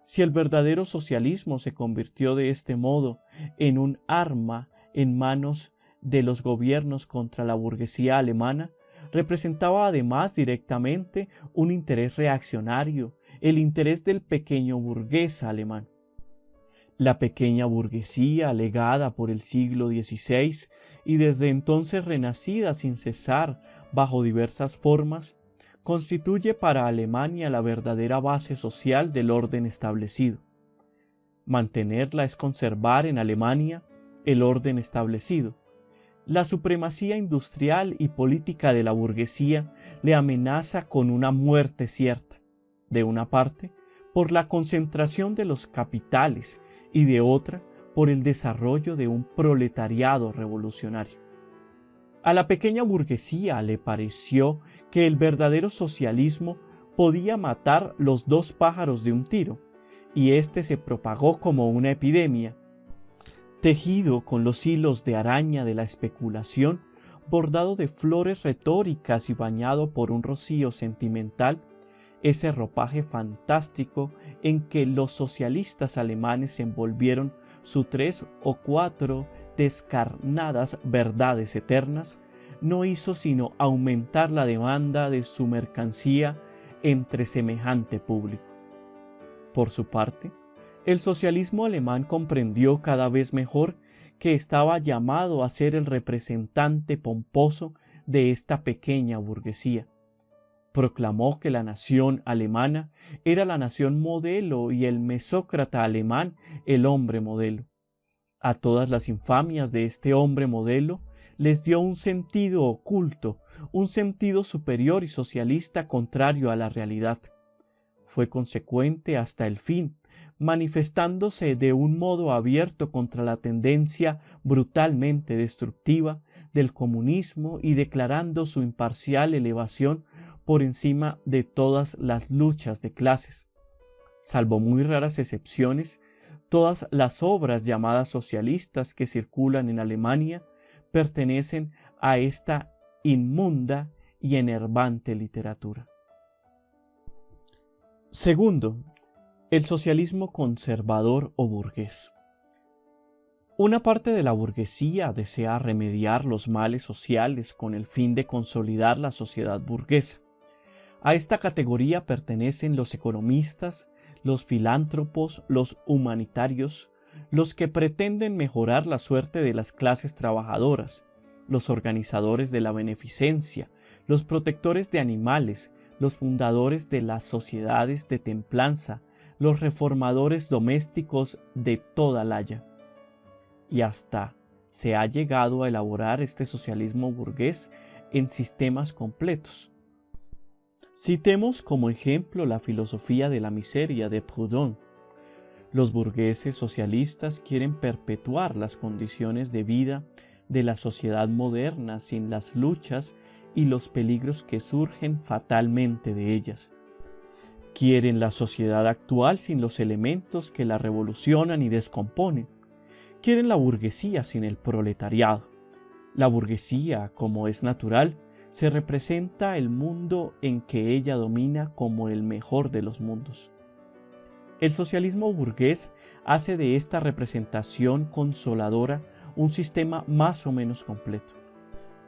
Si el verdadero socialismo se convirtió de este modo en un arma en manos de los gobiernos contra la burguesía alemana, representaba además directamente un interés reaccionario, el interés del pequeño burgués alemán. La pequeña burguesía legada por el siglo XVI y desde entonces renacida sin cesar bajo diversas formas, constituye para Alemania la verdadera base social del orden establecido. Mantenerla es conservar en Alemania el orden establecido. La supremacía industrial y política de la burguesía le amenaza con una muerte cierta, de una parte, por la concentración de los capitales y de otra, por el desarrollo de un proletariado revolucionario. A la pequeña burguesía le pareció que el verdadero socialismo podía matar los dos pájaros de un tiro, y éste se propagó como una epidemia. Tejido con los hilos de araña de la especulación, bordado de flores retóricas y bañado por un rocío sentimental, ese ropaje fantástico en que los socialistas alemanes envolvieron sus 3 o 4 descarnadas verdades eternas, no hizo sino aumentar la demanda de su mercancía entre semejante público. Por su parte, el socialismo alemán comprendió cada vez mejor que estaba llamado a ser el representante pomposo de esta pequeña burguesía. Proclamó que la nación alemana era la nación modelo y el mesócrata alemán el hombre modelo. A todas las infamias de este hombre modelo les dio un sentido oculto, un sentido superior y socialista contrario a la realidad. Fue consecuente hasta el fin, manifestándose de un modo abierto contra la tendencia brutalmente destructiva del comunismo y declarando su imparcial elevación por encima de todas las luchas de clases. Salvo muy raras excepciones, todas las obras llamadas socialistas que circulan en Alemania pertenecen a esta inmunda y enervante literatura. Segundo, el socialismo conservador o burgués. Una parte de la burguesía desea remediar los males sociales con el fin de consolidar la sociedad burguesa. A esta categoría pertenecen los economistas, los filántropos, los humanitarios, los que pretenden mejorar la suerte de las clases trabajadoras, los organizadores de la beneficencia, los protectores de animales, los fundadores de las sociedades de templanza, los reformadores domésticos de toda laya. Y hasta se ha llegado a elaborar este socialismo burgués en sistemas completos. Citemos como ejemplo la filosofía de la miseria de Proudhon. Los burgueses socialistas quieren perpetuar las condiciones de vida de la sociedad moderna sin las luchas y los peligros que surgen fatalmente de ellas. Quieren la sociedad actual sin los elementos que la revolucionan y descomponen. Quieren la burguesía sin el proletariado. La burguesía, como es natural, se representa el mundo en que ella domina como el mejor de los mundos. El socialismo burgués hace de esta representación consoladora un sistema más o menos completo.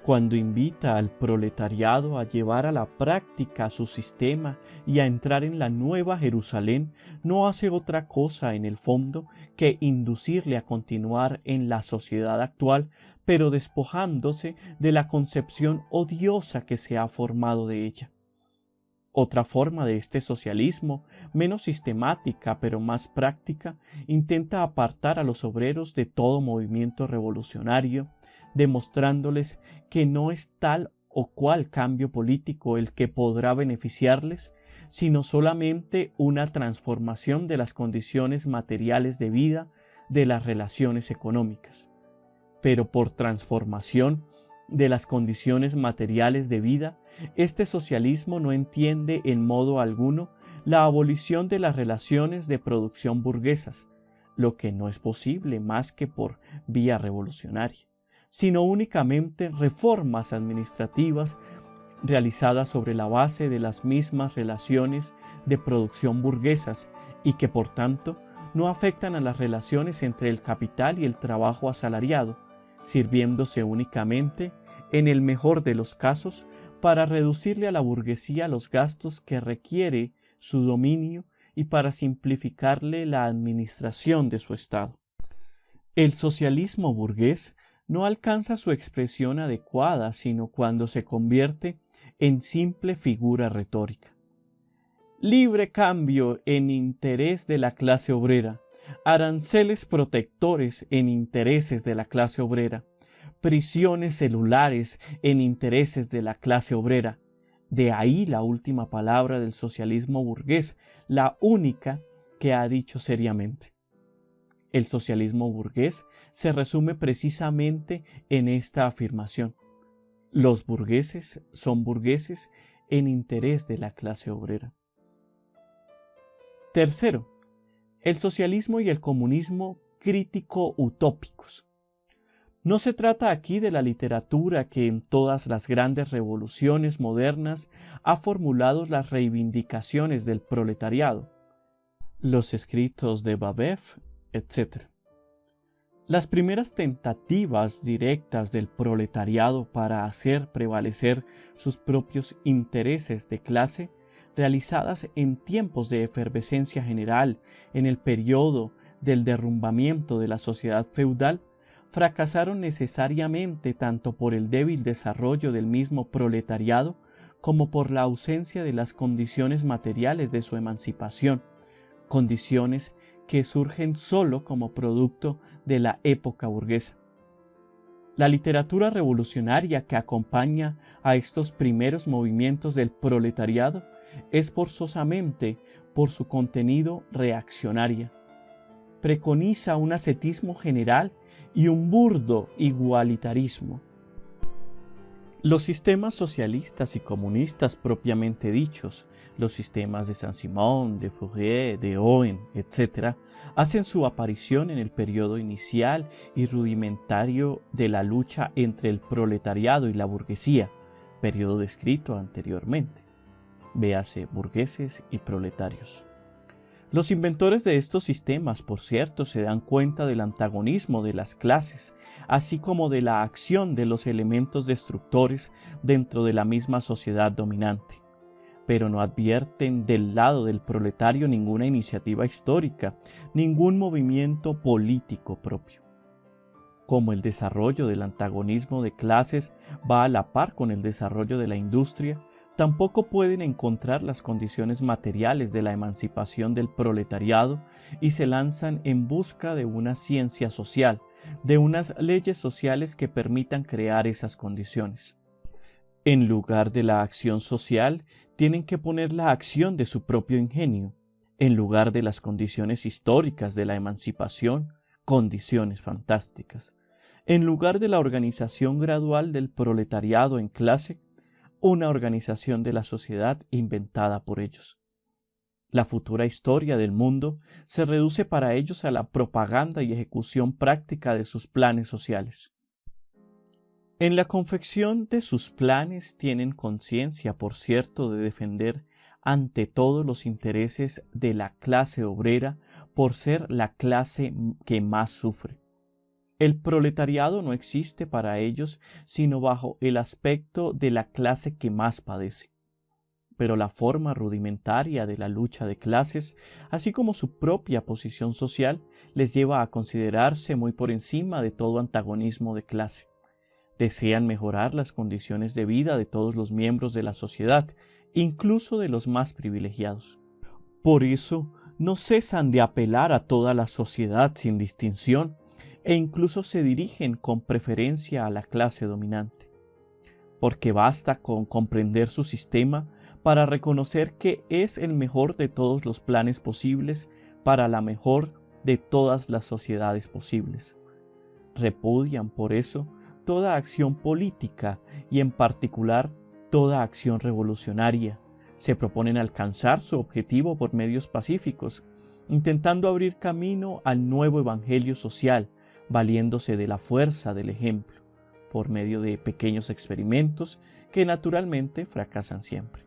Cuando invita al proletariado a llevar a la práctica su sistema y a entrar en la nueva Jerusalén, no hace otra cosa en el fondo que inducirle a continuar en la sociedad actual, pero despojándose de la concepción odiosa que se ha formado de ella. Otra forma de este socialismo, menos sistemática pero más práctica, intenta apartar a los obreros de todo movimiento revolucionario, demostrándoles que no es tal o cual cambio político el que podrá beneficiarles, sino solamente una transformación de las condiciones materiales de vida de las relaciones económicas. Pero por transformación de las condiciones materiales de vida, este socialismo no entiende en modo alguno la abolición de las relaciones de producción burguesas, lo que no es posible más que por vía revolucionaria, sino únicamente reformas administrativas realizadas sobre la base de las mismas relaciones de producción burguesas y que por tanto no afectan a las relaciones entre el capital y el trabajo asalariado, sirviéndose únicamente, en el mejor de los casos, para reducirle a la burguesía los gastos que requiere su dominio y para simplificarle la administración de su Estado. El socialismo burgués no alcanza su expresión adecuada sino cuando se convierte en simple figura retórica. Libre cambio en interés de la clase obrera, aranceles protectores en intereses de la clase obrera, prisiones celulares en intereses de la clase obrera. De ahí la última palabra del socialismo burgués, la única que ha dicho seriamente. El socialismo burgués se resume precisamente en esta afirmación. Los burgueses son burgueses en interés de la clase obrera. Tercero, el socialismo y el comunismo crítico-utópicos. No se trata aquí de la literatura que en todas las grandes revoluciones modernas ha formulado las reivindicaciones del proletariado, los escritos de Babev, etc. Las primeras tentativas directas del proletariado para hacer prevalecer sus propios intereses de clase, realizadas en tiempos de efervescencia general, en el periodo del derrumbamiento de la sociedad feudal, fracasaron necesariamente tanto por el débil desarrollo del mismo proletariado como por la ausencia de las condiciones materiales de su emancipación, condiciones que surgen sólo como producto de la época burguesa. La literatura revolucionaria que acompaña a estos primeros movimientos del proletariado es forzosamente, por su contenido, reaccionaria. Preconiza un ascetismo general y un burdo igualitarismo. Los sistemas socialistas y comunistas propiamente dichos, los sistemas de Saint-Simon, de Fourier, de Owen, etc., hacen su aparición en el periodo inicial y rudimentario de la lucha entre el proletariado y la burguesía, periodo descrito anteriormente. Véase burgueses y proletarios. Los inventores de estos sistemas, por cierto, se dan cuenta del antagonismo de las clases, así como de la acción de los elementos destructores dentro de la misma sociedad dominante, pero no advierten del lado del proletario ninguna iniciativa histórica, ningún movimiento político propio. Como el desarrollo del antagonismo de clases va a la par con el desarrollo de la industria, tampoco pueden encontrar las condiciones materiales de la emancipación del proletariado y se lanzan en busca de una ciencia social, de unas leyes sociales que permitan crear esas condiciones. En lugar de la acción social, tienen que poner la acción de su propio ingenio, en lugar de las condiciones históricas de la emancipación, condiciones fantásticas. En lugar de la organización gradual del proletariado en clase, una organización de la sociedad inventada por ellos. La futura historia del mundo se reduce para ellos a la propaganda y ejecución práctica de sus planes sociales. En la confección de sus planes tienen conciencia, por cierto, de defender ante todo los intereses de la clase obrera por ser la clase que más sufre. El proletariado no existe para ellos sino bajo el aspecto de la clase que más padece. Pero la forma rudimentaria de la lucha de clases, así como su propia posición social, les lleva a considerarse muy por encima de todo antagonismo de clase. Desean mejorar las condiciones de vida de todos los miembros de la sociedad, incluso de los más privilegiados. Por eso, no cesan de apelar a toda la sociedad sin distinción, e incluso se dirigen con preferencia a la clase dominante. Porque basta con comprender su sistema para reconocer que es el mejor de todos los planes posibles para la mejor de todas las sociedades posibles. Repudian, por eso, toda acción política y en particular toda acción revolucionaria. Se proponen alcanzar su objetivo por medios pacíficos, intentando abrir camino al nuevo evangelio social, valiéndose de la fuerza del ejemplo, por medio de pequeños experimentos que naturalmente fracasan siempre.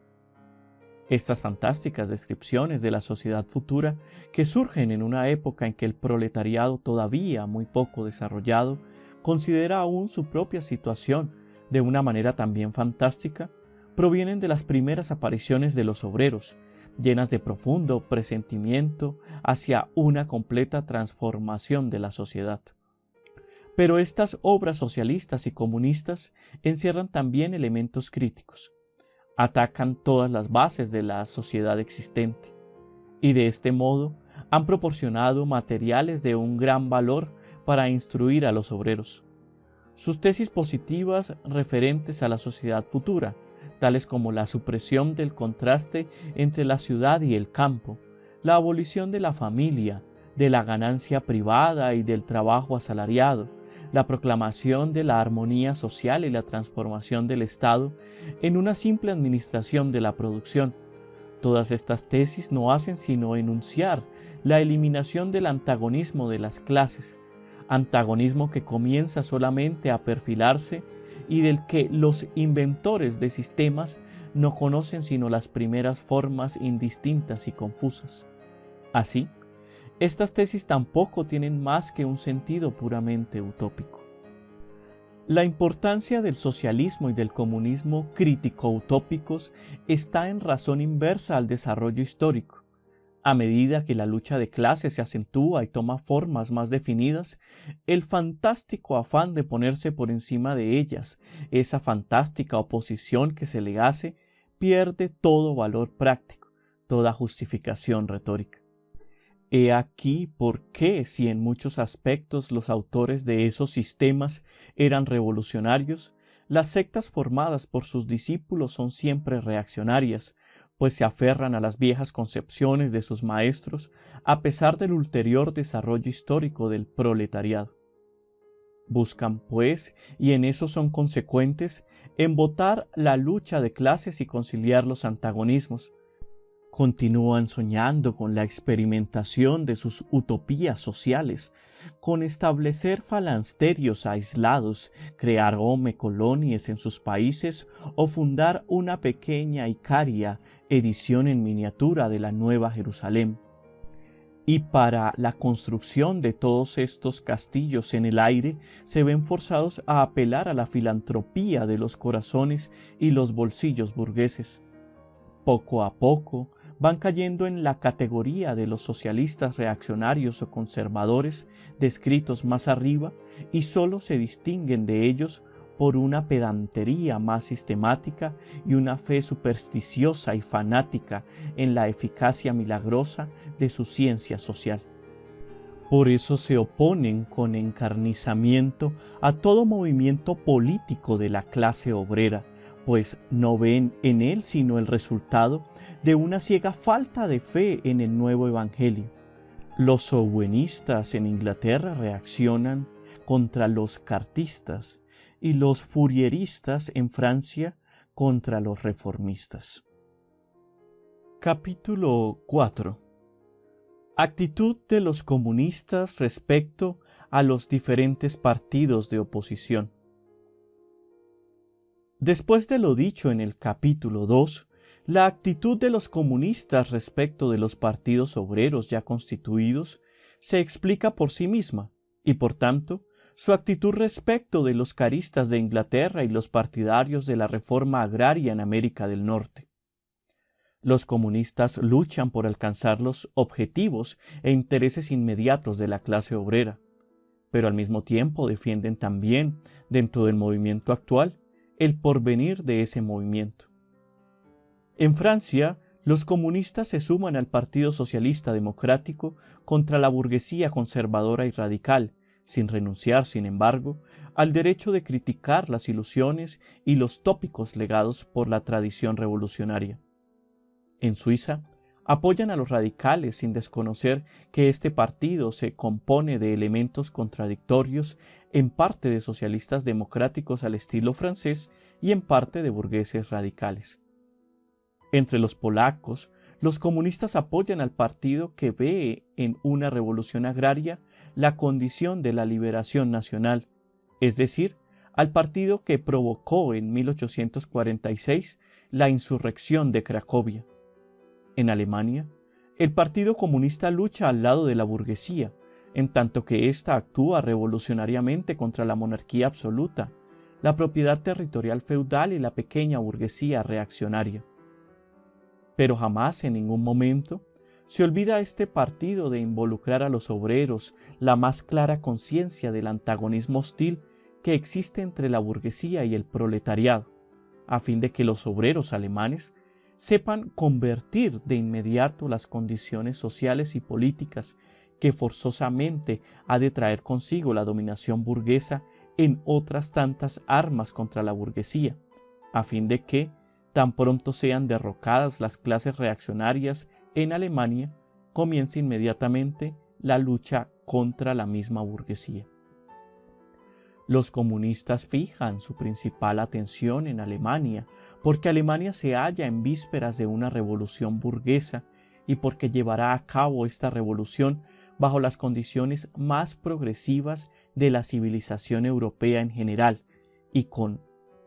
Estas fantásticas descripciones de la sociedad futura, que surgen en una época en que el proletariado todavía muy poco desarrollado considera aún su propia situación de una manera también fantástica, provienen de las primeras apariciones de los obreros, llenas de profundo presentimiento hacia una completa transformación de la sociedad. Pero estas obras socialistas y comunistas encierran también elementos críticos. Atacan todas las bases de la sociedad existente y de este modo han proporcionado materiales de un gran valor para instruir a los obreros. Sus tesis positivas referentes a la sociedad futura, tales como la supresión del contraste entre la ciudad y el campo, la abolición de la familia, de la ganancia privada y del trabajo asalariado, la proclamación de la armonía social y la transformación del Estado en una simple administración de la producción. Todas estas tesis no hacen sino enunciar la eliminación del antagonismo de las clases, antagonismo que comienza solamente a perfilarse y del que los inventores de sistemas no conocen sino las primeras formas indistintas y confusas. Así, estas tesis tampoco tienen más que un sentido puramente utópico. La importancia del socialismo y del comunismo crítico-utópicos está en razón inversa al desarrollo histórico. A medida que la lucha de clases se acentúa y toma formas más definidas, el fantástico afán de ponerse por encima de ellas, esa fantástica oposición que se le hace, pierde todo valor práctico, toda justificación retórica. He aquí por qué, si en muchos aspectos los autores de esos sistemas eran revolucionarios, las sectas formadas por sus discípulos son siempre reaccionarias, pues se aferran a las viejas concepciones de sus maestros a pesar del ulterior desarrollo histórico del proletariado. Buscan, pues, y en eso son consecuentes, embotar la lucha de clases y conciliar los antagonismos. Continúan soñando con la experimentación de sus utopías sociales, con establecer falansterios aislados, crear colonias en sus países o fundar una pequeña Icaria, edición en miniatura de la Nueva Jerusalén. Y para la construcción de todos estos castillos en el aire se ven forzados a apelar a la filantropía de los corazones y los bolsillos burgueses. Poco a poco van cayendo en la categoría de los socialistas reaccionarios o conservadores descritos más arriba y sólo se distinguen de ellos por una pedantería más sistemática y una fe supersticiosa y fanática en la eficacia milagrosa de su ciencia social. Por eso se oponen con encarnizamiento a todo movimiento político de la clase obrera, pues no ven en él sino el resultado de una ciega falta de fe en el nuevo evangelio. Los owenistas en Inglaterra reaccionan contra los cartistas y los fourieristas en Francia contra los reformistas. Capítulo 4. Actitud de los comunistas respecto a los diferentes partidos de oposición. Después de lo dicho en el capítulo 2, la actitud de los comunistas respecto de los partidos obreros ya constituidos se explica por sí misma, y por tanto, su actitud respecto de los caristas de Inglaterra y los partidarios de la reforma agraria en América del Norte. Los comunistas luchan por alcanzar los objetivos e intereses inmediatos de la clase obrera, pero al mismo tiempo defienden también, dentro del movimiento actual, el porvenir de ese movimiento. En Francia, los comunistas se suman al Partido Socialista Democrático contra la burguesía conservadora y radical, sin renunciar, sin embargo, al derecho de criticar las ilusiones y los tópicos legados por la tradición revolucionaria. En Suiza, apoyan a los radicales sin desconocer que este partido se compone de elementos contradictorios, en parte de socialistas democráticos al estilo francés y en parte de burgueses radicales. Entre los polacos, los comunistas apoyan al partido que ve en una revolución agraria la condición de la liberación nacional, es decir, al partido que provocó en 1846 la insurrección de Cracovia. En Alemania, el Partido Comunista lucha al lado de la burguesía, en tanto que ésta actúa revolucionariamente contra la monarquía absoluta, la propiedad territorial feudal y la pequeña burguesía reaccionaria. Pero jamás, en ningún momento, se olvida este partido de involucrar a los obreros la más clara conciencia del antagonismo hostil que existe entre la burguesía y el proletariado, a fin de que los obreros alemanes sepan convertir de inmediato las condiciones sociales y políticas que forzosamente ha de traer consigo la dominación burguesa en otras tantas armas contra la burguesía, a fin de que, tan pronto sean derrocadas las clases reaccionarias en Alemania, comience inmediatamente la lucha contra la misma burguesía. Los comunistas fijan su principal atención en Alemania, porque Alemania se halla en vísperas de una revolución burguesa y porque llevará a cabo esta revolución bajo las condiciones más progresivas de la civilización europea en general y con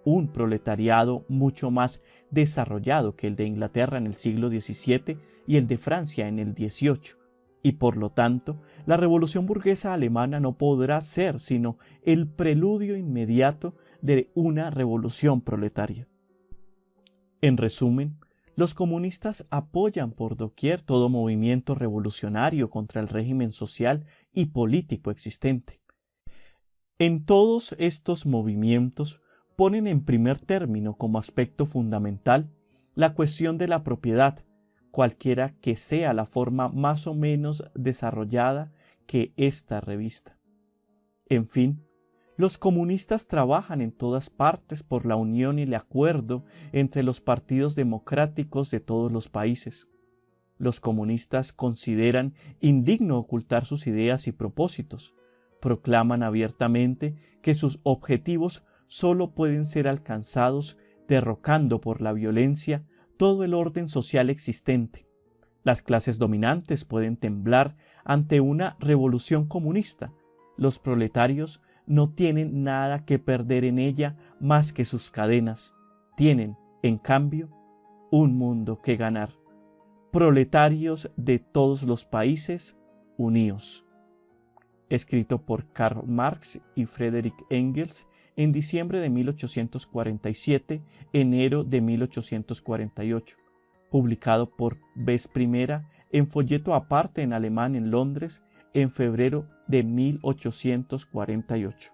un proletariado mucho más desarrollado que el de Inglaterra en el siglo XVII y el de Francia en el XVIII, y por lo tanto la revolución burguesa alemana no podrá ser sino el preludio inmediato de una revolución proletaria. En resumen, los comunistas apoyan por doquier todo movimiento revolucionario contra el régimen social y político existente. En todos estos movimientos ponen en primer término como aspecto fundamental la cuestión de la propiedad, cualquiera que sea la forma más o menos desarrollada que ésta revista. En fin, los comunistas trabajan en todas partes por la unión y el acuerdo entre los partidos democráticos de todos los países. Los comunistas consideran indigno ocultar sus ideas y propósitos, proclaman abiertamente que sus objetivos solo pueden ser alcanzados derrocando por la violencia todo el orden social existente. Las clases dominantes pueden temblar ante una revolución comunista. Los proletarios no tienen nada que perder en ella más que sus cadenas. Tienen, en cambio, un mundo que ganar. Proletarios de todos los países, uníos. Escrito por Karl Marx y Friedrich Engels en diciembre de 1847, enero de 1848. Publicado por vez primera en folleto aparte en alemán en Londres en febrero de 1848.